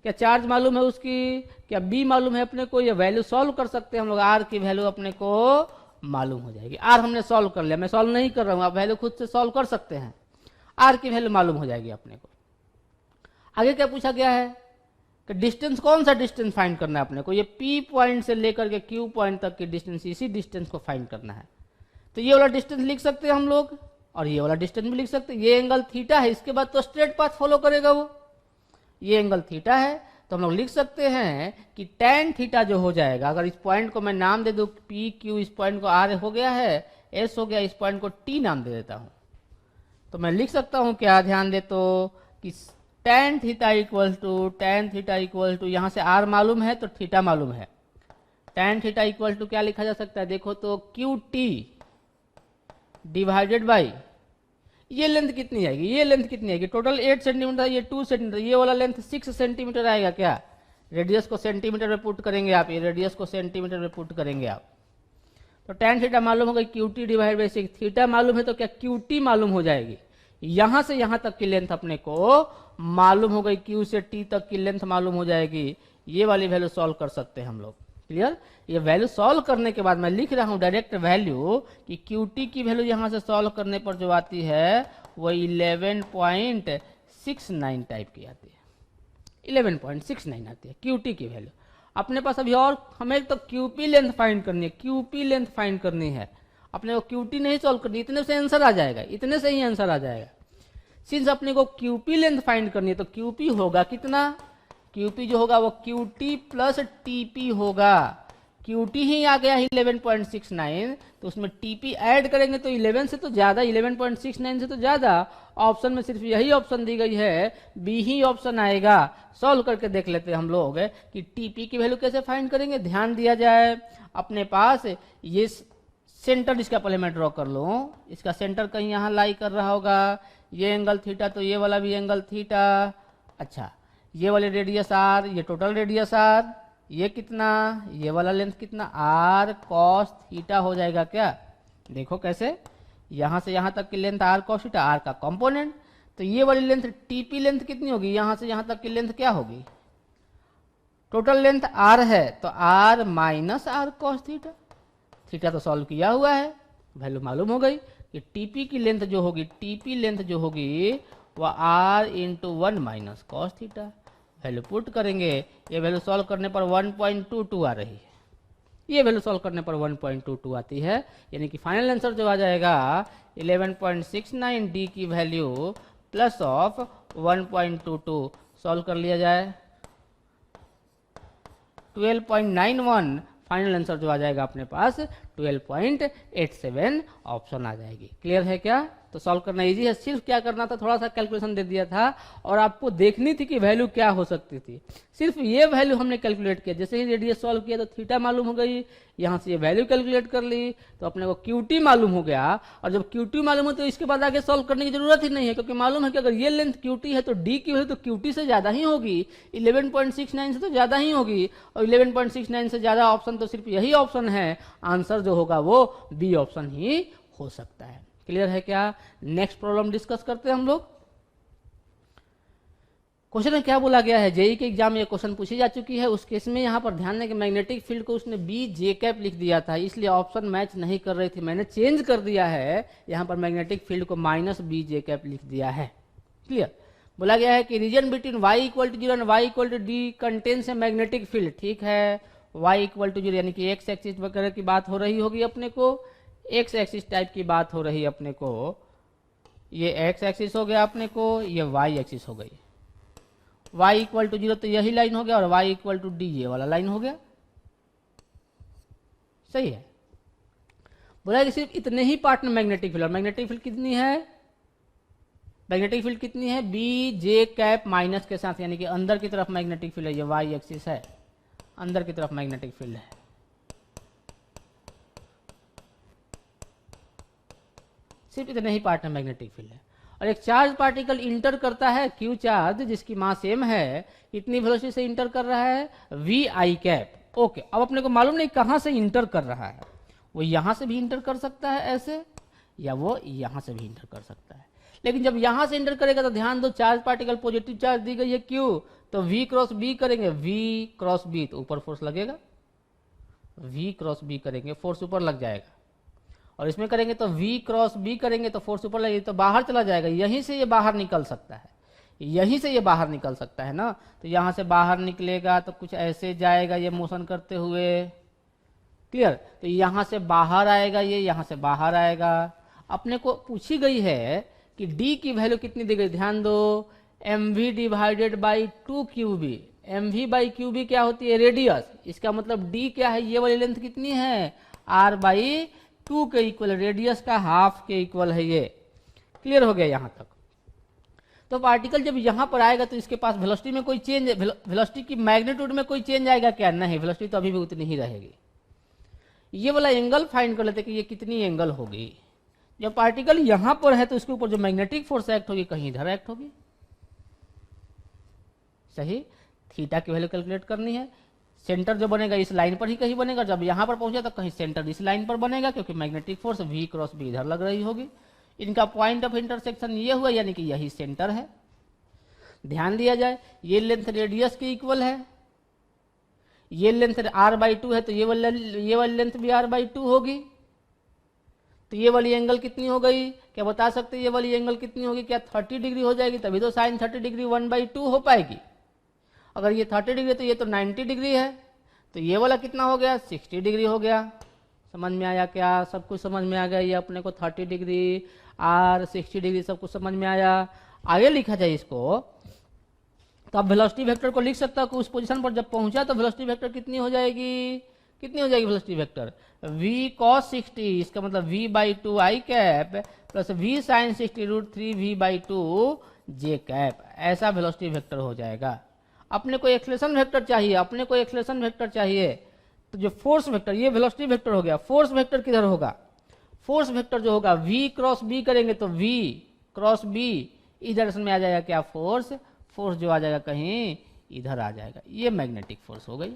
क्या चार्ज मालूम है उसकी, क्या b मालूम है अपने को, ये वैल्यू सॉल्व कर सकते हैं हम लोग, r की वैल्यू अपने को मालूम हो जाएगी। r हमने सॉल्व कर लिया, मैं सॉल्व नहीं कर रहा हूँ, आप वैल्यू खुद से सॉल्व कर सकते हैं, r की वैल्यू मालूम हो जाएगी अपने को। आगे क्या पूछा गया है कि डिस्टेंस, कौन सा डिस्टेंस फाइंड करना है अपने को, ये p पॉइंट से लेकर के q पॉइंट तक की डिस्टेंस, इसी डिस्टेंस को फाइंड करना है। तो ये वाला डिस्टेंस लिख सकते हैं हम लोग, और ये वाला डिस्टेंस भी लिख सकते हैं। ये एंगल थीटा है, इसके बाद तो स्ट्रेट पाथ फॉलो करेगा वो, ये एंगल थीटा है, तो हम लोग लिख सकते हैं कि tan थीटा जो हो जाएगा, अगर इस पॉइंट को मैं नाम दे दूं p q, इस पॉइंट को r हो गया है, s हो गया, इस पॉइंट को t नाम दे देता हूं, तो मैं लिख सकता हूं क्या, ध्यान दे तो कि tan थीटा इक्वल टू यहाँ से r मालूम है तो थीटा मालूम है, tan थीटा इक्वल टू क्या लिखा जा सकता है, देखो तो QT डिवाइडेड बाई, ये लेंथ कितनी आएगी, ये लेंथ कितनी आएगी, टोटल 8 सेंटीमीटर, ये 2 सेंटीमीटर, ये वाला लेंथ 6 सेंटीमीटर आएगा। क्या रेडियस को सेंटीमीटर में पुट करेंगे आप, ये रेडियस को सेंटीमीटर में पुट करेंगे आप, तो tan थीटा मालूम होगा, QT डिवाइड बाई 6, थीटा मालूम है तो क्या QT मालूम हो जाएगी, यहां से यहां तक की लेंथ अपने को मालूम हो गई, Q से T तक की लेंथ मालूम हो जाएगी। ये वाली वैल्यू सॉल्व कर सकते हैं हम लोग। क्लियर, ये वैल्यू सॉल्व करने के बाद मैं लिख रहा हूं डायरेक्ट वैल्यू कि QT की वैल्यू यहां से सॉल्व करने पर जो आती है वो 11.69 टाइप की आती है, 11.69 आती है QT की वैल्यू। अपने पास अभी और हमें तो क्यूपी लेंथ फाइंड करनी है, क्यूपी लेंथ फाइंड करनी है, अपने को क्यूटी नहीं सॉल्व करनी, इतने से आंसर आ जाएगा, इतने से ही आंसर आ जाएगा। सिंस अपने को क्यूपी लेंथ फाइंड करनी है तो क्यूपी होगा कितना, क्यूपी जो होगा वो क्यूटी प्लस टीपी होगा। क्यूटी ही आ गया 11.69, तो उसमें टीपी ऐड करेंगे तो 11 से तो ज्यादा, 11.69 से तो ज्यादा। ऑप्शन में सिर्फ यही ऑप्शन दी गई है, बी ही ऑप्शन आएगा। सॉल्व करके देख लेते हैं हम लोग कि टीपी की वैल्यू कैसे फाइंड करेंगे। ध्यान दिया जाए, अपने पास ये सेंटर, इसका पहले मैं ड्रॉ कर लूं, इसका सेंटर कहीं यहाँ लाई कर रहा होगा, ये एंगल थीटा, तो ये वाला भी एंगल थीटा। अच्छा, ये वाले रेडियस आर, ये टोटल रेडियस आर, ये कितना, ये वाला लेंथ कितना, आर कॉस थीटा हो जाएगा क्या। देखो कैसे, यहां से यहां तक की length R cos theta, R का कंपोनेंट, तो ये वाली लेंथ टीपी लेंथ कितनी होगी, यहां से यहां तक की लेंथ क्या होगी, टोटल लेंथ आर है तो R minus R cos theta. Theta तो सॉल्व किया हुआ है, वैल्यू मालूम हो गई कि टीपी की लेंथ जो होगी, टीपी लेंथ जो होगी वह R into 1 minus cos theta. Value put करेंगे, ये वैल्यू सॉल्व करने पर 1.22 आ रही है, ये वैल्यू सॉल्व करने पर 1.22 आती है, यानी कि फाइनल आंसर जो आ जाएगा 11.69 डी की वैल्यू प्लस ऑफ 1.22। सॉल्व कर लिया जाए 12.91, फाइनल आंसर जो आ जाएगा अपने पास 12.87 ऑप्शन आ जाएगी। क्लियर है क्या। तो सॉल्व करना इजी है, सिर्फ क्या करना था, थोड़ा सा कैलकुलेशन दे दिया था और आपको देखनी थी कि वैल्यू क्या हो सकती थी। सिर्फ ये वैल्यू हमने कैलकुलेट किया, जैसे ही रेडियस सॉल्व किया तो थीटा मालूम हो गई, यहाँ से ये वैल्यू कैलकुलेट कर ली तो अपने को क्यूटी मालूम हो गया। और जब क्यूटी मालूम हो तो इसके बाद आगे सॉल्व करने की जरूरत ही नहीं है, क्योंकि मालूम है कि अगर ये लेंथ क्यूटी है तो डी की वैल्यू तो क्यूटी से ज्यादा ही होगी, 11.69 से तो ज्यादा ही होगी, और 11.69 से ज्यादा ऑप्शन तो सिर्फ यही ऑप्शन है, आंसर जो होगा वो बी ऑप्शन ही हो सकता है। क्लियर है क्या। नेक्स्ट प्रॉब्लम डिस्कस करते हैं हम लोग। क्वेश्चन में क्या बोला गया है, जेई के एग्जाम में ये क्वेश्चन पूछी जा चुकी है, उस केस में यहाँ पर ध्यान दें कि मैग्नेटिक फील्ड को उसने बी जे कैप लिख दिया था, इसलिए ऑप्शन मैच नहीं कर रही थी, मैंने चेंज कर दिया है, यहाँ पर मैग्नेटिक फील्ड को माइनस बी जे कैप लिख दिया है। क्लियर। बोला गया है कि region between Y equal to 0 and Y equal to D contains a magnetic field. ठीक है, वाई इक्वल टू 0 यानी कि एक्स एक्सिस वगैरह की बात हो रही होगी अपने को, एक्स एक्सिस टाइप की बात हो रही है अपने को, ये एक्स एक्सिस हो गया अपने को, ये वाई एक्सिस हो गई, y इक्वल टू 0 तो यही लाइन हो गया, और y इक्वल टू डी ये वाला लाइन हो गया। सही है। बोला कि सिर्फ इतने ही पार्ट में मैग्नेटिक फील्ड, और मैग्नेटिक फील्ड कितनी है, मैग्नेटिक फील्ड कितनी है, बी जे कैप माइनस के साथ, यानी कि अंदर की तरफ मैग्नेटिक फील्ड है, ये y एक्सिस है, अंदर की तरफ मैग्नेटिक फील्ड है। सिर्फ इतने ही पार्ट में मैग्नेटिक फील्ड है, और एक चार्ज पार्टिकल इंटर करता है, क्यू चार्ज जिसकी मास सेम है, कितनी वेलोसिटी से इंटर कर रहा है, वी आई कैप। ओके, अब अपने को मालूम नहीं कहां से इंटर कर रहा है, वो यहां से भी इंटर कर सकता है ऐसे, या वो यहां से भी इंटर कर सकता है। लेकिन जब यहां से इंटर करेगा तो ध्यान दो, चार्ज पार्टिकल पॉजिटिव चार्ज दी गई है क्यू, तो वी क्रॉस बी करेंगे, वी क्रॉस बी तो ऊपर फोर्स लगेगा, वी क्रॉस बी करेंगे फोर्स ऊपर लग जाएगा, और इसमें करेंगे तो v क्रॉस b करेंगे तो फोर्स ऊपर लगेगी, तो बाहर चला जाएगा, यहीं से ये बाहर निकल सकता है, यहीं से ये बाहर निकल सकता है ना, तो यहां से बाहर निकलेगा तो कुछ ऐसे जाएगा ये मोशन करते हुए। क्लियर। तो यहां से बाहर आएगा, ये यहां से बाहर आएगा। अपने को पूछी गई है कि d की वैल्यू कितनी दी गई, ध्यान दो, mv divided by 2qb। mv by qb क्या होती है, रेडियस, इसका मतलब d क्या है, ये वाली लेंथ कितनी है, r बाई 2 के इक्वल, रेडियस का हाफ के इक्वल है ये। क्लियर हो गया यहां तक। तो पार्टिकल जब यहां पर आएगा तो इसके पास वेलोसिटी में कोई चेंज, वेलोसिटी की मैग्नीट्यूड में कोई चेंज आएगा क्या, नहीं, वेलोसिटी तो अभी भी उतनी ही रहेगी। ये वाला एंगल फाइंड कर लेते कि ये कितनी एंगल होगी। जब पार्टिकल यहां पर है तो इसके ऊपर जो मैग्नेटिक फोर्स एक्ट होगी कहीं इधर एक्ट होगी। सही। थीटा की वैल्यू कैलकुलेट करनी है, सेंटर जो बनेगा इस लाइन पर ही कहीं बनेगा, जब यहां पर पहुंचा तो कहीं सेंटर इस लाइन पर बनेगा, क्योंकि magnetic force v cross b इधर लग रही होगी। इनका पॉइंट ऑफ इंटरसेक्शन ये हुआ, यानी कि यही सेंटर है। ध्यान दिया जाए, ये लेंथ रेडियस के इक्वल है, ये लेंथ r/2 है, तो ये वाली लेंथ भी r/2 होगी। तो ये वाली एंगल कितनी हो गई, क्या बता सकते हैं ये वाली एंगल कितनी होगी, क्या 30 डिग्री हो जाएगी, तभी तो साइन 30 डिग्री 1/2 हो पाएगी। अगर ये 30 डिग्री तो ये तो 90 डिग्री है, तो ये वाला कितना हो गया 60 डिग्री हो गया। समझ में आया क्या? सब कुछ समझ में आ गया। ये अपने को 30 डिग्री और 60 डिग्री सब कुछ समझ में आया। आगे लिखा जाए इसको, तो आप वेलोसिटी वेक्टर को लिख सकता हो। उस पोजीशन पर जब पहुंचा तो वेलोसिटी वेक्टर कितनी हो जाएगी? कितनी हो जाएगी वेलोसिटी वेक्टर? v cos 60, इसका मतलब v by two I cap plus v sine 60 √3 v by two J cap, ऐसा वेलोसिटी वेक्टर हो जाएगा। अपने को एक्सेलरेशन वेक्टर चाहिए, अपने को एक्सेलरेशन वेक्टर चाहिए। तो जो फोर्स वेक्टर, ये वेलोसिटी वेक्टर हो गया। फोर्स वेक्टर किधर होगा? फोर्स वेक्टर जो होगा v क्रॉस b करेंगे तो v क्रॉस b इस डायरेक्शन में आ जाएगा क्या? फोर्स। फोर्स जो आ जाएगा कहीं इधर आ जाएगा। ये मैग्नेटिक फोर्स हो गई।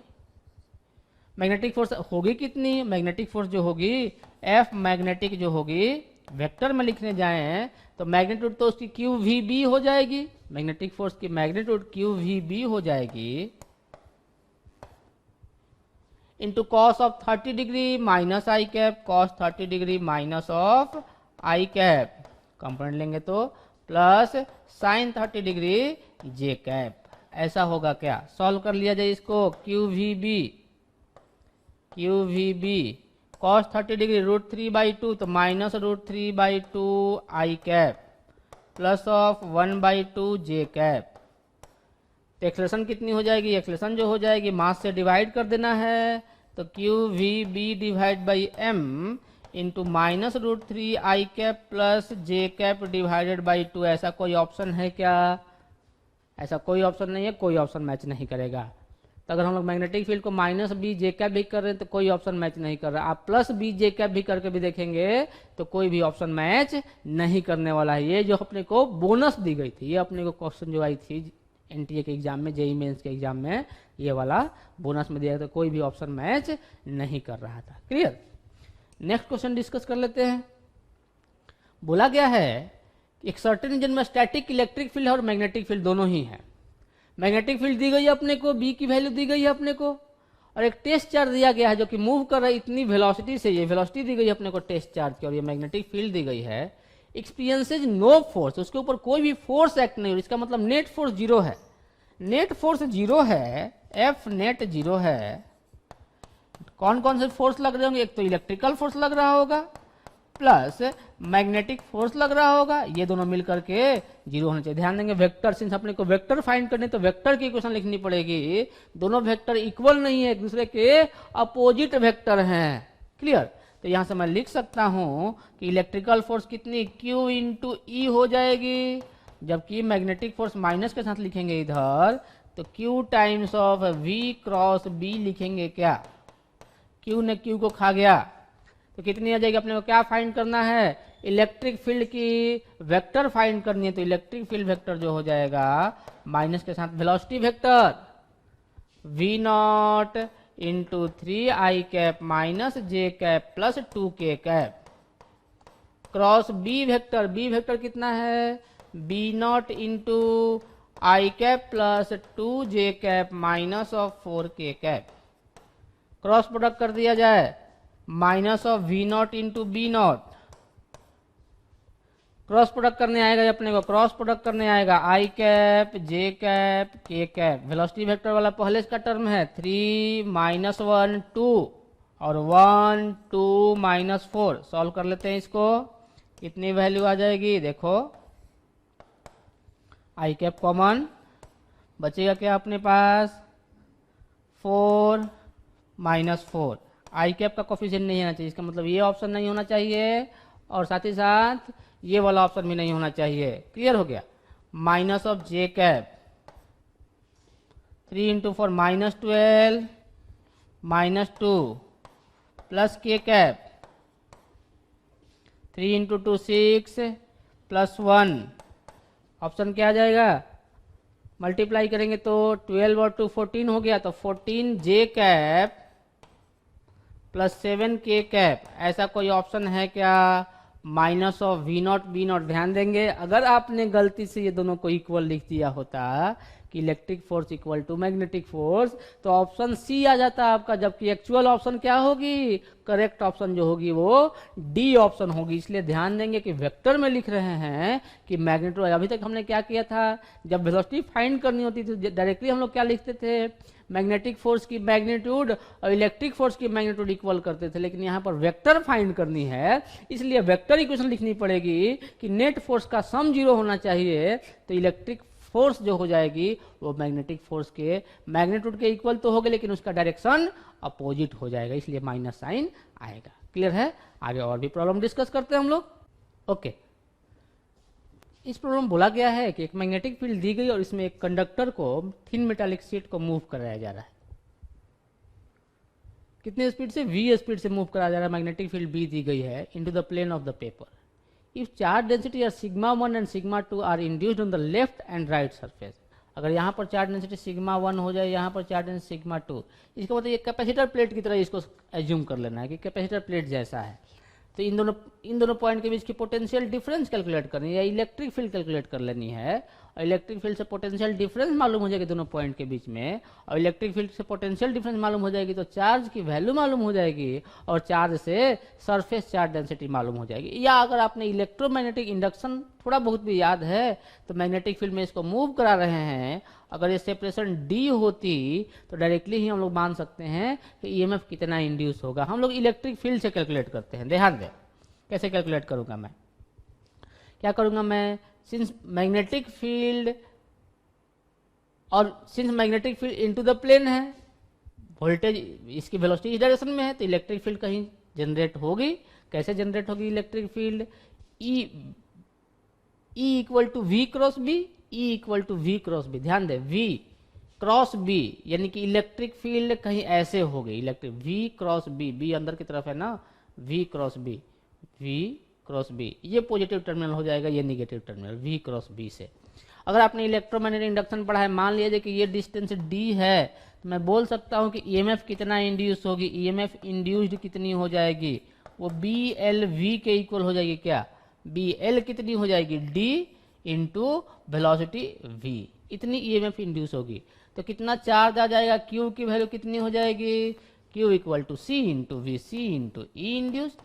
मैग्नेटिक फोर्स होगी कितनी? मैग्नेटिक फोर्स जो होगी एफ मैग्नेटिक जो होगी, वेक्टर में लिखने जाएं तो मैग्नीट्यूड तो उसकी क्यू वी बी हो जाएगी। मैग्नेटिक फोर्स की मैग्नीट्यूड क्यू वी बी हो जाएगी into cos of 30 degree minus I cap, cos 30 degree minus of I cap, component लेंगे तो plus sine 30 degree J cap. ऐसा होगा क्या? सॉल्व कर लिया जाए इसको। Q V B cos 30 degree √3 by two, तो minus √3 by two I cap plus of 1 by two J cap. तो एक्सेलरेशन कितनी हो जाएगी? एक्सेलरेशन जो हो जाएगी मास से डिवाइड कर देना है, तो Q V B divide by M into minus √3 I cap plus J cap divided by two. ऐसा कोई ऑप्शन है क्या? ऐसा कोई ऑप्शन नहीं है, कोई ऑप्शन मैच नहीं करेगा। तो अगर हम लोग मैग्नेटिक फील्ड को माइनस बी जे कैप भी कर रहे हैं तो कोई ऑप्शन मैच नहीं कर रहा। आप प्लस बी जे कैप भी करके भी देखेंगे तो कोई भी ऑप्शन मैच नहीं करने वाला है। ये जो अपने को बोनस दी गई थी, ये अपने को क्वेश्चन जो आई थी एनटीए के एग्जाम में, जेईई मेंस के एग्जाम में, ये वाला बोनस में दिया था। कोई भी ऑप्शन मैच नहीं कर रहा था। क्लियर? नेक्स्ट क्वेश्चन डिस्कस कर लेते हैं। बोला गया है एक सर्टेन रीजन में स्टैटिक इलेक्ट्रिक फील्ड और मैग्नेटिक फील्ड दोनों ही है। मैग्नेटिक फील्ड दी गई है अपने को, बी की वैल्यू दी गई है अपने को, और एक टेस्ट चार्ज दिया गया है जो कि मूव कर रहा है इतनी वेलोसिटी से। ये वेलोसिटी दी गई है अपने को टेस्ट चार्ज की, और ये मैग्नेटिक फील्ड दी गई है। एक्सपीरियंसेज नो फोर्स, उसके ऊपर कोई भी फोर्स एक्ट नहीं हो। इसका मतलब नेट फोर्स जीरो है। नेट फोर्स जीरो है, एफ नेट जीरो है। कौन कौन से फोर्स लग रहे होंगे? एक तो इलेक्ट्रिकल फोर्स लग रहा होगा प्लस मैग्नेटिक फोर्स लग रहा होगा। ये दोनों मिलकर के जीरो होने चाहिए। ध्यान देंगे वेक्टर, सिंस अपने को वेक्टर फाइंड करने तो वेक्टर की इक्वेशन लिखनी पड़ेगी। दोनों वेक्टर इक्वल नहीं है, एक दूसरे के अपोजिट वेक्टर हैं। क्लियर? तो यहां से मैं लिख सकता हूं कि इलेक्ट्रिकल फोर्स कितनी? Q इंटू ई हो जाएगी, जबकि मैग्नेटिक फोर्स माइनस के साथ लिखेंगे इधर तो Q times of V cross B लिखेंगे। क्या? Q ने Q को खा गया तो कितनी आ जाएगी? अपने को क्या फाइंड करना है? इलेक्ट्रिक फील्ड की वेक्टर फाइंड करनी है। तो इलेक्ट्रिक फील्ड वेक्टर जो हो जाएगा माइनस के साथ velocity vector V not into 3 I cap minus J cap plus 2 K cap cross B vector. B vector कितना है? B not into I cap plus 2 J cap minus of 4 K cap. Cross product कर दिया जाए, minus of V not into B not. Cross product करने आएगा अपने को, cross product करने आएगा I cap J cap K cap. Velocity vector वाला पहले इसका टर्म है 3 माइनस 1 2 और 1 2 माइनस 4। सॉल्व कर लेते हैं इसको। कितनी वैल्यू आ जाएगी? देखो आई कैप कॉमन बचेगा क्या अपने पास? 4 माइनस 4। आई कैप का कोफिशिएंट नहीं होना चाहिए, इसका मतलब ये ऑप्शन नहीं होना चाहिए और साथ ही साथ ये वाला ऑप्शन भी नहीं होना चाहिए। क्लियर हो गया? Minus of J cap 3 into 4 minus 12 minus 2 plus के कैप 3 इंटू 2 6 प्लस 1। ऑप्शन क्या आ जाएगा? मल्टीप्लाई करेंगे तो 12 और 2 14 हो गया, तो 14 जे कैप प्लस 7 के कैप। ऐसा कोई ऑप्शन है क्या? Minus of V not B not. ध्यान देंगे, अगर आपने गलती से ये दोनों को इक्वल लिख दिया होता कि electric force equal to magnetic force, तो ऑप्शन सी आ जाता आपका, जबकि एक्चुअल ऑप्शन क्या होगी, करेक्ट ऑप्शन जो होगी वो डी ऑप्शन होगी। इसलिए ध्यान देंगे कि वेक्टर में लिख रहे हैं कि मैग्नीट्यूड। अभी तक हमने क्या किया था, जब वेलोसिटी फाइंड करनी होती थी डायरेक्टली हम लोग क्या लिखते थे, मैग्नेटिक फोर्स की मैग्नीट्यूड और इलेक्ट्रिक फोर्स की मैग्नीट्यूड इक्वल करते थे। लेकिन यहाँ पर वेक्टर फाइंड करनी है, इसलिए वेक्टर इक्वेशन लिखनी पड़ेगी कि नेट फोर्स का सम 0 होना चाहिए, तो इलेक्ट्रिक फोर्स जो हो जाएगी वो मैग्नेटिक फोर्स के मैग्नीट्यूड के इक्वल तो होगा, लेकिन उसका डायरेक्शन अपोजिट हो जाएगा, इसलिए माइनस साइन आएगा। क्लियर है? आगे और भी प्रॉब्लम डिस्कस करते हैं हम लोग। ओके, इस प्रॉब्लम बोला गया है कि एक मैग्नेटिक फील्ड दी गई और इसमें एक कंडक्टर को थिन मेटालिक शीट को मूव कराया जा रहा है। कितने स्पीड से, v स्पीड से मूव कराया जा रहा है। मैग्नेटिक फील्ड b दी गई है into the plane of the paper. If charge density are sigma 1 and sigma 2 are induced on the left and right surface. अगर यहाँ पर चार्ज डेंसिटी सिग्मा 1 हो जाए, यहाँ पर चार्ज डेंसिटी सिग्मा 2, इसका मतलब ये कैपेसिटर प्लेट की तरह इसको एज्यूम कर लेना है कि कैपेसिटर प्लेट जैसा है। तो इन दोनों पॉइंट के बीच की पोटेंशियल डिफरेंस कैलकुलेट करनी है या इलेक्ट्रिक फील्ड कैलकुलेट कर लेनी है। और इलेक्ट्रिक फील्ड से पोटेंशियल डिफरेंस मालूम हो जाएगी दोनों पॉइंट के बीच में, और इलेक्ट्रिक फील्ड से पोटेंशियल डिफरेंस मालूम हो जाएगी तो चार्ज की वैल्यू मालूम हो जाएगी, और चार्ज से सरफेस चार्ज डेंसिटी मालूम हो जाएगी। या अगर आपने इलेक्ट्रोमैग्नेटिक इंडक्शन थोड़ा बहुत भी याद है तो मैग्नेटिक फील्ड में इसको मूव करा रहे हैं, अगर ये सेपरेशन डी होती तो डायरेक्टली ही हम लोग मान सकते हैं कि ईएमएफ कितना इंड्यूस होगा। हम लोग इलेक्ट्रिक फील्ड से कैलकुलेट करते हैं। ध्यान दें कैसे कैलकुलेट करूंगा मैं, क्या करूंगा मैं, since magnetic field into the plane है, वोल्टेज इसकी वेलोसिटी इस डायरेक्शन में है, तो इलेक्ट्रिक फील्ड कहीं जनरेट होगी। कैसे जनरेट होगी electric field, E equal to V cross B, E equal to V cross B. ध्यान दे, वी क्रॉस बी यानी कि इलेक्ट्रिक फील्ड कहीं ऐसे हो गई, electric V cross B, B अंदर की तरफ है ना, V cross B, V cross B, ये पॉजिटिव टर्मिनल हो जाएगा, ये negative terminal V cross B से। अगर आपने इलेक्ट्रोमैग्नेटिक इंडक्शन पढ़ा है, मान लीजिए कि ये डिस्टेंस डी है, तो मैं बोल सकता हूं कि ईएमएफ कितना इंड्यूस होगी, ईएमएफ इंड्यूस्ड कितनी हो जाएगी, वो बी एल वी के इक्वल हो जाएगी। क्या, बी एल कितनी हो जाएगी, डी इंटू वेलोसिटी वी, इतनी ईएमएफ इंड्यूस होगी। तो कितना चार्ज आ जाएगा, क्यू की वैल्यू कितनी हो जाएगी, Q equal to C into V, C into E induced.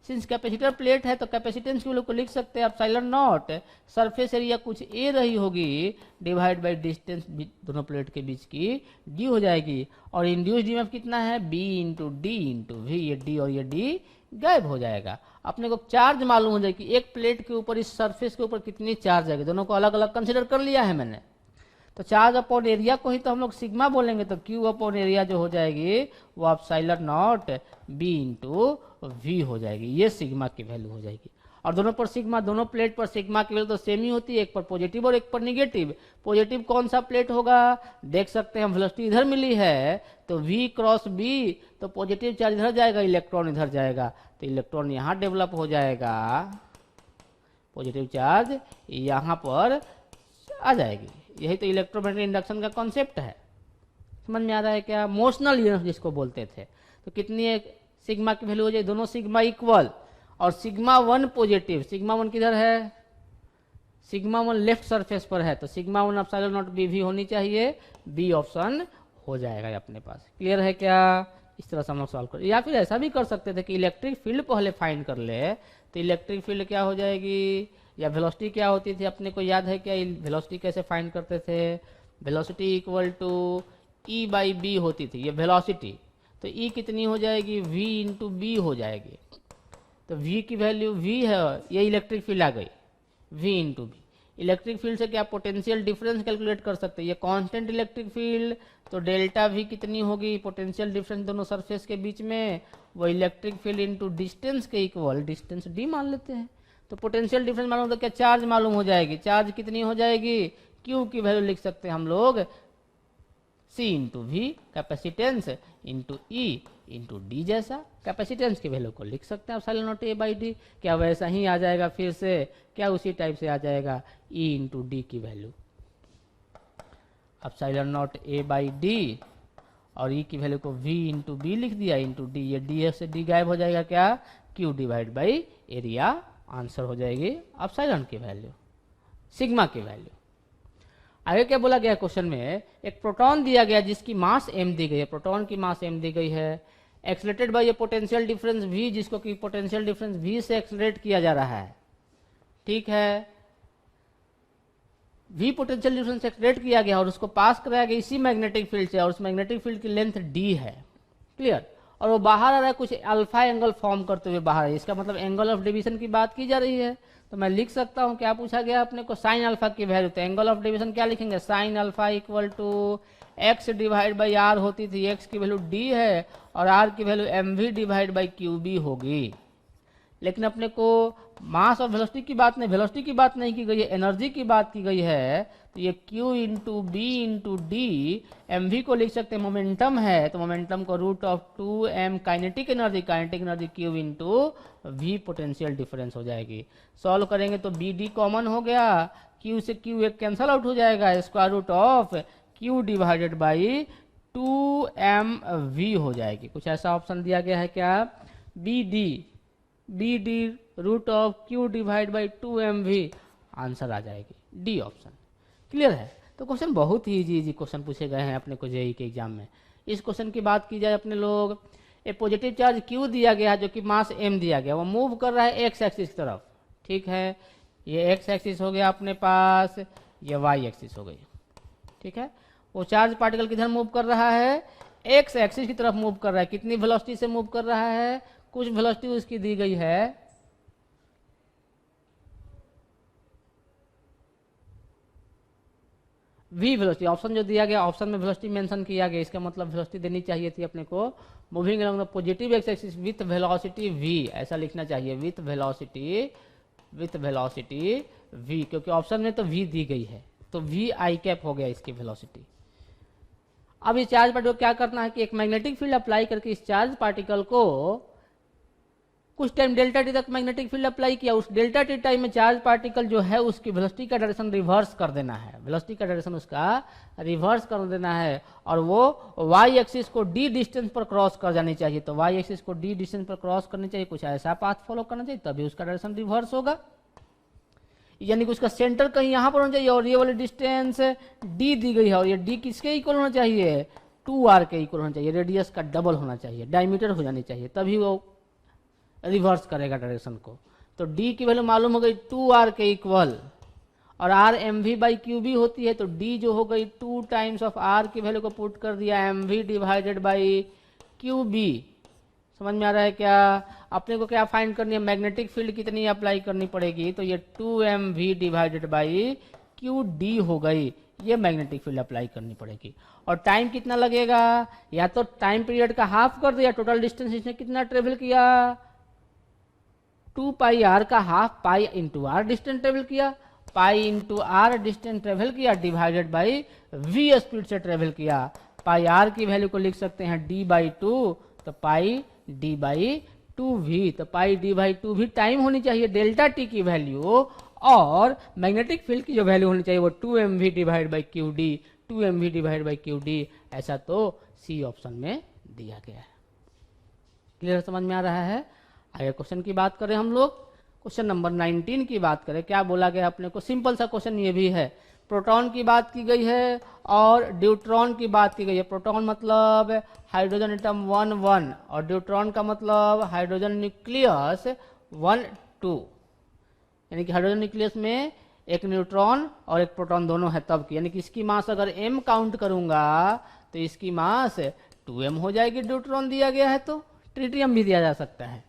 Since capacitor plate है तो कैपेसिटेंस की वैल्यू को लिख सकते हैं एप्सिलॉन नॉट, सरफेस एरिया कुछ ए रही होगी डिवाइड बाय डिस्टेंस दोनों प्लेट के बीच की, डी हो जाएगी। और इंड्यूस्ड ईएमएफ कितना है, B into D into V, ये डी और ये डी गायब हो जाएगा। अपने को चार्ज मालूम हो जाएगी एक प्लेट के ऊपर, इस सरफेस के ऊपर कितनी चार्ज आएगी, दोनों को अलग अलग कंसिडर कर लिया है मैंने। तो चार्ज अपॉन एरिया को ही तो हम लोग सिग्मा बोलेंगे, तो क्यू अपॉन एरिया जो हो जाएगी वो epsilon not B into V हो जाएगी, ये सिग्मा की वैल्यू हो जाएगी। और दोनों पर सिग्मा, दोनों प्लेट पर सिग्मा की वैल्यू तो सेम ही होती है, एक पर पॉजिटिव और एक पर निगेटिव। पॉजिटिव कौन सा प्लेट होगा, देख सकते हैं हम, वेलोसिटी इधर मिली है तो v क्रॉस b, तो पॉजिटिव चार्ज इधर जाएगा, इलेक्ट्रॉन इधर जाएगा, तो इलेक्ट्रॉन यहाँ डेवलप हो जाएगा, पॉजिटिव चार्ज यहाँ पर आ जाएगी। यही तो इलेक्ट्रोमैग्नेटिक इंडक्शन का कॉन्सेप्ट है। समझ में आ रहा है क्या, मोशनल ईएमएफ जिसको बोलते थे। तो कितनी एक सिग्मा की वैल्यू हो जाए, दोनों सिग्मा इक्वल, और सिग्मा 1 पॉजिटिव, सिग्मा 1 किधर है, सिग्मा 1 लेफ्ट सरफेस पर है, तो सिग्मा 1 एप्सिलॉन नॉट बी भी होनी चाहिए, बी ऑप्शन हो जाएगा अपने पास। क्लियर है क्या, इस तरह से हम लोग सॉल्व कर, या फिर ऐसा भी कर सकते थे कि इलेक्ट्रिक फील्ड पहले फाइंड कर ले, तो इलेक्ट्रिक फील्ड क्या हो जाएगी, या वेलोसिटी क्या होती थी, अपने को याद है क्या, वेलोसिटी कैसे फाइंड करते थे, velocity equal to E by B होती थी, ये वेलोसिटी, तो ई कितनी हो जाएगी, v इंटू बी हो जाएगी। तो v की वैल्यू v है, ये इलेक्ट्रिक फील्ड आ गई, v into B. Electric field से क्या पोटेंशियल डिफरेंस कैलकुलेट कर सकते हैं, ये कांस्टेंट इलेक्ट्रिक फील्ड, तो डेल्टा v कितनी होगी, पोटेंशियल डिफरेंस दोनों सरफेस के बीच में, वो इलेक्ट्रिक फील्ड इंटू डिस्टेंस के इक्वल, डिस्टेंस d मान लेते हैं। तो पोटेंशियल डिफरेंस मालूम, तो क्या चार्ज मालूम हो जाएगी, चार्ज कितनी हो जाएगी, q की वैल्यू लिख सकते हैं हम लोग C into V, capacitance into E into D, जैसा कैपेसिटेंस की वैल्यू को लिख सकते हैं epsilon not A by D. क्या वैसा ही आ जाएगा, फिर से क्या उसी टाइप से आ जाएगा, ई इंटू डी की value epsilon not A by D, और ई की वैल्यू को v इंटू बी लिख दिया इंटू डी, ये डी से डी गायब हो जाएगा, क्या Q divide by area answer हो जाएगी एप्सिलॉन की वैल्यू, सिग्मा की वैल्यू। आगे क्या बोला गया क्वेश्चन में, एक प्रोटॉन दिया गया जिसकी मास m दी गई है, प्रोटॉन की मास m दी गई है, एक्सलेटेड बाय ये पोटेंशियल डिफरेंस v, जिसको कि पोटेंशियल डिफरेंस v से एक्सलेट किया जा रहा है, ठीक है, v पोटेंशियल डिफरेंस एक्सलेट किया गया और उसको पास कराया गया इसी मैग्नेटिक फील्ड से, और उस मैग्नेटिक फील्ड की लेंथ d है, क्लियर, और वो बाहर आ रहा है कुछ अल्फा एंगल फॉर्म करते हुए बाहर है, इसका मतलब एंगल ऑफ डिवीजन की बात की जा रही है। तो मैं लिख सकता हूं, क्या पूछा गया अपने को, साइन अल्फा की वैल्यू, तो एंगल ऑफ डिवीजन क्या लिखेंगे, sine alpha equal to X divide by R होती थी, एक्स की वैल्यू डी है और आर की value M V divide by Q B होगी। लेकिन अपने को मास और वेलोसिटी की बात नहीं, वेलोसिटी की बात नहीं की गई है, एनर्जी की बात की गई है, तो ये q into B into D, M V को लिख सकते हैं मोमेंटम है, तो मोमेंटम को root of 2m kinetic energy q into V potential difference हो जाएगी। सॉल्व करेंगे तो बी डी कॉमन हो गया, q से q एक कैंसल आउट हो जाएगा, square root of q divided by 2mv हो जाएगी। कुछ ऐसा ऑप्शन दिया गया है क्या, B D root of q divide by 2mv, answer आ जाएगी डी ऑप्शन, क्लियर है। तो क्वेश्चन बहुत ही इजी क्वेश्चन पूछे गए हैं अपने को जेईई के एग्जाम में। इस क्वेश्चन की बात की जाए अपने लोग, ए पॉजिटिव चार्ज q दिया गया है जो कि मास m दिया गया, वो मूव कर रहा है x एक्सिस की तरफ, ठीक है, ये x एक्सिस हो गया अपने पास, ये y एक्सिस हो गई, ठीक है, वो चार्ज पार्टिकल किधर मूव कर रहा है, x एक्सिस की तरफ मूव कर रहा है, कितनी वेलोसिटी से मूव कर रहा है, कुछ वेलोसिटी उसकी दी गई है v वेलोसिटी, ऑप्शन जो दिया गया ऑप्शन में वेलोसिटी मेंशन किया गया, इसका मतलब वेलोसिटी देनी चाहिए थी अपने को, moving along the positive x axis with velocity v, ऐसा लिखना चाहिए, विथ वेलोसिटी v, क्योंकि ऑप्शन में तो v दी गई है, तो v आई कैप हो गया इसकी वेलोसिटी। अब इस चार्ज पार्टिकल को क्या करना है कि एक मैग्नेटिक फील्ड अप्लाई करके इस चार्ज पार्टिकल को कुछ टाइम डेल्टा टी तक मैग्नेटिक फील्ड अप्लाई किया, उस डेल्टा टी टाइम में चार्ज पार्टिकल जो है उसकी वेलोसिटी का डायरेक्शन रिवर्स कर देना है, वेलोसिटी का डायरेक्शन उसका रिवर्स कर देना है, और वो y एक्सिस को d डिस्टेंस पर क्रॉस कर जानी चाहिए, तो y एक्सिस को d डिस्टेंस पर क्रॉस करनी चाहिए, कुछ ऐसा पाथ फॉलो करना चाहिए, तभी उसका डायरेक्शन रिवर्स होगा, यानी कि उसका सेंटर कहीं यहाँ पर होना चाहिए, और ये वाली डिस्टेंस d दी गई है, और ये d किसके इक्वल होना चाहिए, 2r के इक्वल होना चाहिए, रेडियस का डबल होना चाहिए, डायमीटर हो जानी चाहिए, तभी वो रिवर्स करेगा डायरेक्शन को। तो d की वैल्यू मालूम हो गई 2r के इक्वल, और r mv by Q B होती है, तो d जो हो गई 2 टाइम्स ऑफ r की वैल्यू को पुट कर दिया mv divided by Q B. समझ में आ रहा है क्या, अपने को क्या फाइंड करनी है, मैग्नेटिक फील्ड कितनी अप्लाई करनी पड़ेगी, तो ये 2mv divided by Q D हो गई, ये मैग्नेटिक फील्ड अप्लाई करनी पड़ेगी। और टाइम कितना लगेगा, या तो टाइम पीरियड का हाफ कर दिया, टोटल डिस्टेंस इसने कितना ट्रेवल किया, 2 पाई आर का half, pi into R distance travel किया, pi into R distance travel किया डिवाइडेड बाई वी स्पीड से ट्रेवल किया। पाई आर की वैल्यू को लिख सकते हैं डी बाई टू, तो पाई डी बाई टू वी, तो पाई डी बाई टू भी टाइम होनी चाहिए डेल्टा टी की वैल्यू, और मैग्नेटिक फील्ड की जो वैल्यू होनी चाहिए वो 2mv divide by Q D, 2mv divide by Q D, ऐसा तो सी ऑप्शन में दिया गया है। क्लियर समझ में आ रहा है। आगे क्वेश्चन की बात करें हम लोग, क्वेश्चन नंबर 19 की बात करें, क्या बोला गया अपने को, सिंपल सा क्वेश्चन ये भी है, प्रोटॉन की बात की गई है और ड्यूट्रॉन की बात की गई है। प्रोटॉन मतलब हाइड्रोजन एटम 1 1, और ड्यूट्रॉन का मतलब हाइड्रोजन न्यूक्लियस 1 2, यानी कि हाइड्रोजन न्यूक्लियस में एक न्यूट्रॉन और एक प्रोटॉन दोनों है तब की, यानी कि इसकी मास अगर m काउंट करूंगा तो इसकी मास 2m हो जाएगी, ड्यूट्रॉन दिया गया है तो ट्रिटियम भी दिया जा सकता है।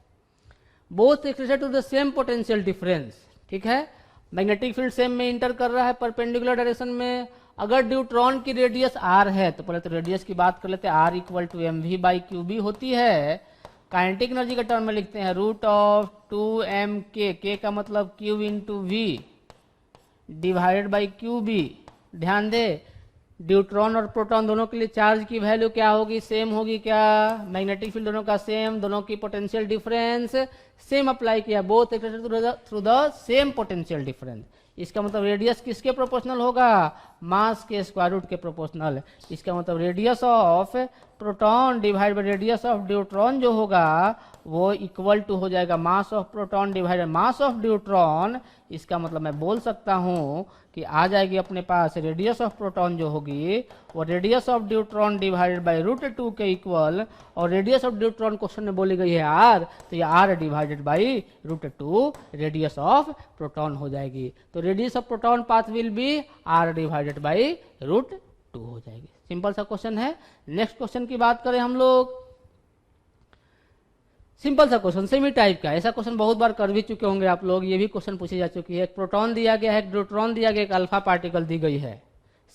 Both express to the same potential difference, ठीक है, मैग्नेटिक फील्ड सेम में इंटर कर रहा है परपेंडिकुलर डायरेक्शन में। अगर ड्यूट्रॉन की रेडियस r है तो पहले तो रेडियस की बात कर लेते हैं, r equal to mv by Q B होती है, काइनेटिक एनर्जी का टर्म में लिखते हैं रूट ऑफ 2mk, k का मतलब q into V divided by Q B. ध्यान दे ड्यूट्रॉन और प्रोटॉन दोनों के लिए चार्ज की वैल्यू क्या होगी, सेम होगी, क्या मैग्नेटिक फील्ड दोनों का सेम, दोनों की पोटेंशियल डिफरेंस सेम अप्लाई किया, both through the same potential difference, इसका मतलब रेडियस किसके प्रोपोर्शनल होगा, मास के स्क्वायर रूट के प्रोपोर्शनल। इसका मतलब radius of proton divide by radius of neutron जो होगा वो इक्वल टू हो जाएगा मास of proton divide mass of neutron. इसका मतलब मैं बोल सकता हूं कि आ जाएगी अपने पास रेडियस ऑफ प्रोटॉन जो होगी वो radius of neutron divided by √2 के इक्वल, और रेडियस ऑफ न्यूट्रॉन क्वेश्चन में बोली गई है r, तो ये r divided by √2 radius of proton हो जाएगी। तो radius of proton path will be r divided by √2 हो जाएगी। सिंपल सा क्वेश्चन है। नेक्स्ट क्वेश्चन की बात करें हम लोग, सिंपल सा क्वेश्चन सेमी टाइप का, ऐसा क्वेश्चन बहुत बार कर भी चुके होंगे आप लोग। ये भी क्वेश्चन पूछी जा चुकी है। एक प्रोटॉन दिया गया है, एक न्यूट्रॉन दिया गया, एक अल्फा पार्टिकल दी गई है।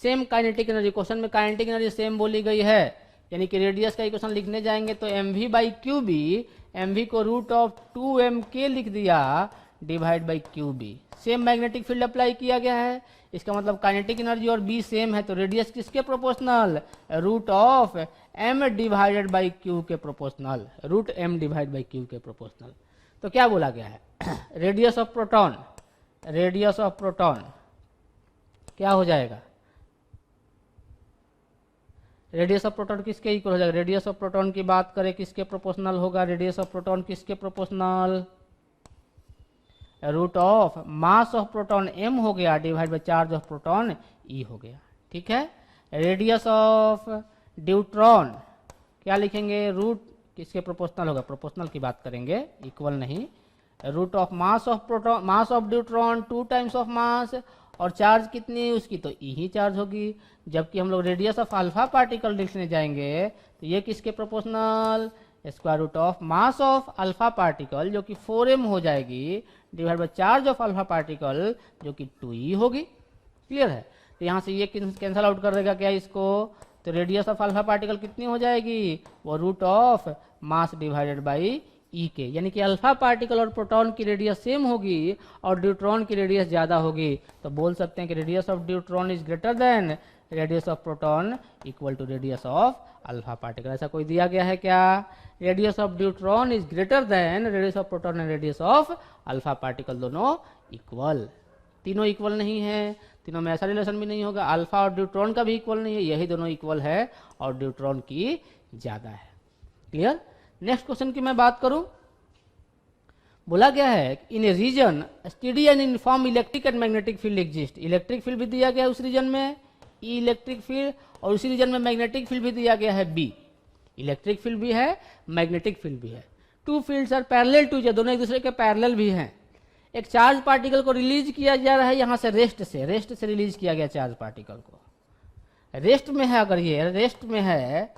सेम काइनेटिक एनर्जी, क्वेश्चन में काइनेटिक एनर्जी सेम बोली गई है, यानी कि रेडियस का इक्वेशन लिखने जाएंगे तो mv/qb, mv को √2mk लिख दिया divide by qb। Same magnetic field apply किया गया है, इसका मतलब काइनेटिक एनर्जी और b सेम है, तो रेडियस किसके proportional, √m divided by q के proportional, √m divide by q के प्रोपोर्शनल। तो क्या बोला गया है, radius of proton, radius of proton क्या हो जाएगा, रेडियस ऑफ प्रोटॉन किसके इक्वल हो जाएगा, रेडियस ऑफ प्रोटॉन की बात करें किसके प्रोपोर्शनल होगा, रेडियस ऑफ प्रोटॉन किसके proportional, root of mass of proton m हो गया divide by charge of proton e हो गया। ठीक है। रेडियस ऑफ न्यूट्रॉन क्या लिखेंगे, रूट किसके प्रोपोर्शनल होगा, प्रोपोर्शनल की बात करेंगे, इक्वल नहीं, root of mass of proton, mass of neutron 2 times of mass, और चार्ज कितनी उसकी, तो e ही चार्ज होगी। जबकि हम लोग रेडियस ऑफ अल्फा पार्टिकल लिखने जाएंगे तो ये किसके proportional, square root of mass of alpha particle जो कि 4m हो जाएगी divide by charge of alpha particle जो कि 2e होगी। क्लियर है। तो यहाँ से ये कैंसल आउट कर देगा क्या इसको, तो रेडियस ऑफ अल्फा पार्टिकल कितनी हो जाएगी, वो root of mass divided by E के, यानी कि अल्फा पार्टिकल और प्रोटॉन की रेडियस सेम होगी और न्यूट्रॉन की रेडियस ज्यादा होगी, तो बोल सकते हैं कि radius of neutron is greater than radius of proton equal to radius of alpha particle. ऐसा कोई दिया गया है क्या, radius of neutron is greater than radius of proton and radius of alpha particle, दोनों इक्वल, तीनों इक्वल नहीं है, तीनों में ऐसा रिलेशन भी नहीं होगा, अल्फा और न्यूट्रॉन का भी इक्वल नहीं है, यही दोनों इक्वल है और न्यूट्रॉन की ज्यादा है। क्लियर। नेक्स्ट क्वेश्चन की मैं बात करूं, बोला गया है in a region steady and uniform electric and magnetic field exist, electric field भी दिया गया है उस रीजन में ई इलेक्ट्रिक फील्ड, और उसी रीजन में मैग्नेटिक फील्ड भी दिया गया है बी, इलेक्ट्रिक फील्ड भी है मैग्नेटिक फील्ड भी है। Two fields are parallel to, दोनों एक दूसरे के पैरेलल भी हैं। एक चार्ज पार्टिकल को रिलीज किया जा रहा है यहाँ से रेस्ट से रिलीज किया गया चार्ज पार्टिकल को, रेस्ट में है, अगर ये रेस्ट में है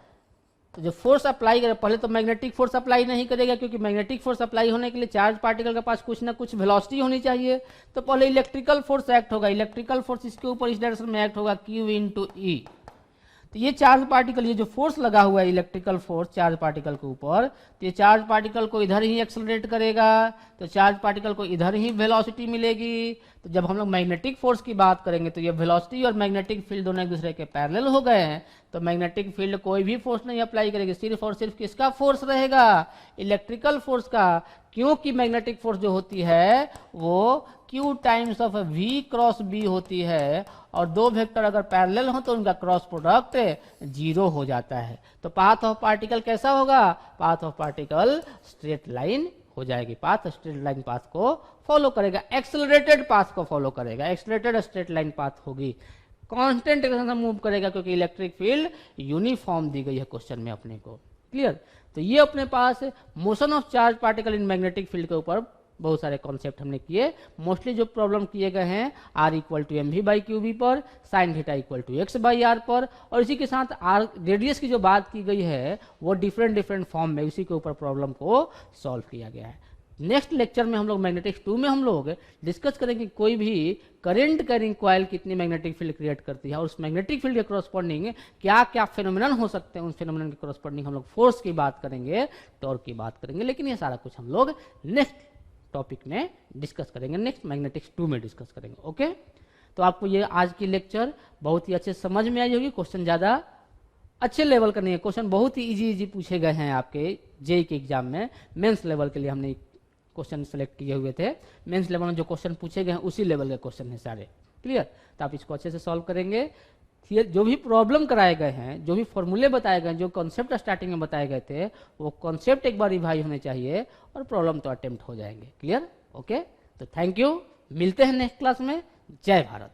तो जो फोर्स अप्लाई करे, पहले तो मैग्नेटिक फोर्स अप्लाई नहीं करेगा क्योंकि मैग्नेटिक फोर्स अप्लाई होने के लिए चार्ज पार्टिकल के पास कुछ ना कुछ वेलोसिटी होनी चाहिए, तो पहले इलेक्ट्रिकल फोर्स एक्ट होगा, इलेक्ट्रिकल फोर्स इसके ऊपर इस डायरेक्शन में एक्ट होगा Q × E। तो ये चार्ज पार्टिकल, ये जो फोर्स लगा हुआ है इलेक्ट्रिकल फोर्स चार्ज पार्टिकल के ऊपर, तो ये चार्ज पार्टिकल को इधर ही एक्सेलरेट करेगा, तो चार्ज पार्टिकल को इधर ही वेलोसिटी मिलेगी। तो जब हम लोग मैग्नेटिक फोर्स की बात करेंगे तो ये वेलोसिटी और मैग्नेटिक फील्ड दोनों एक दूसरे के पैरेलल हो गए हैं, तो मैग्नेटिक फील्ड कोई भी फोर्स नहीं अप्लाई करेगी, सिर्फ और सिर्फ किसका फोर्स रहेगा, इलेक्ट्रिकल फोर्स का, क्योंकि मैग्नेटिक फोर्स जो होती है वो Q times of V cross B होती है, और दो वेक्टर अगर पैरेलल हो तो उनका क्रॉस प्रोडक्ट 0 हो जाता है। तो पाथ ऑफ पार्टिकल कैसा होगा, path of particle straight line हो जाएगी, पाथ स्ट्रेट लाइन पाथ को फॉलो करेगा, एक्सेलरेटेड पाथ को फॉलो करेगा, एक्सेलरेटेड स्ट्रेट लाइन पाथ होगी, कांस्टेंट डायरेक्शन से मूव करेगा क्योंकि इलेक्ट्रिक फील्ड यूनिफॉर्म दी गई है क्वेश्चन में अपने को। क्लियर। तो ये अपने पास motion of charge particle in magnetic field के ऊपर बहुत सारे कॉन्सेप्ट हमने किए। मोस्टली जो प्रॉब्लम किए गए हैं r = mv/qb पर, sin θ = x/r पर, और इसी के साथ r रेडियस की जो बात की गई है वो डिफरेंट फॉर्म में उसी के ऊपर प्रॉब्लम को सॉल्व किया गया है। नेक्स्ट लेक्चर में हम लोग मैग्नेटिक्स 2 में हम लोग डिस्कस करेंगे कोई भी करंट कैरिंग कॉइल कितनी मैग्नेटिक फील्ड क्रिएट करती है, और उस मैग्नेटिक फील्ड के करस्पॉन्डिंग क्या क्या फेनोमेनन हो सकते हैं, उस फेनोमेनन के करस्पॉन्डिंग हम लोग फोर्स की बात करेंगे, टॉर्क की बात करेंगे, लेकिन ये सारा कुछ हम लोग नेक्स्ट टॉपिक में डिस्कस करेंगे, नेक्स्ट मैग्नेटिक्स 2 में डिस्कस करेंगे। ओके। तो आपको ये आज की लेक्चर बहुत ही अच्छे समझ में आई होगी, क्वेश्चन ज़्यादा अच्छे लेवल का नहीं है, क्वेश्चन बहुत ही इजी पूछे गए हैं आपके जेई के एग्जाम में, मेंस लेवल के लिए हमने क्वेश्चन सेलेक्ट किए हुए थे। मेंस लेवल में जो क्वेश्चन पूछे गए हैं उसी लेवल के क्वेश्चन हैं सारे। क्लियर? तो आप इसको अच्छे से सॉल्व करेंगे। जो भी प्रॉब्लम कराए गए हैं, जो भी फॉर्मूले बताए गए हैं, जो कॉन्सेप्ट स्टार्टिंग में बताए गए थे, वो कॉन्सेप्ट एक बार रिवाइज होने चाहिए और प्रॉब्लम तो अटेम्प्ट हो जाएंगे। क्लियर? ओके, तो थैंक यू, मिलते हैं नेक्स्ट क्लास में। जय भारत।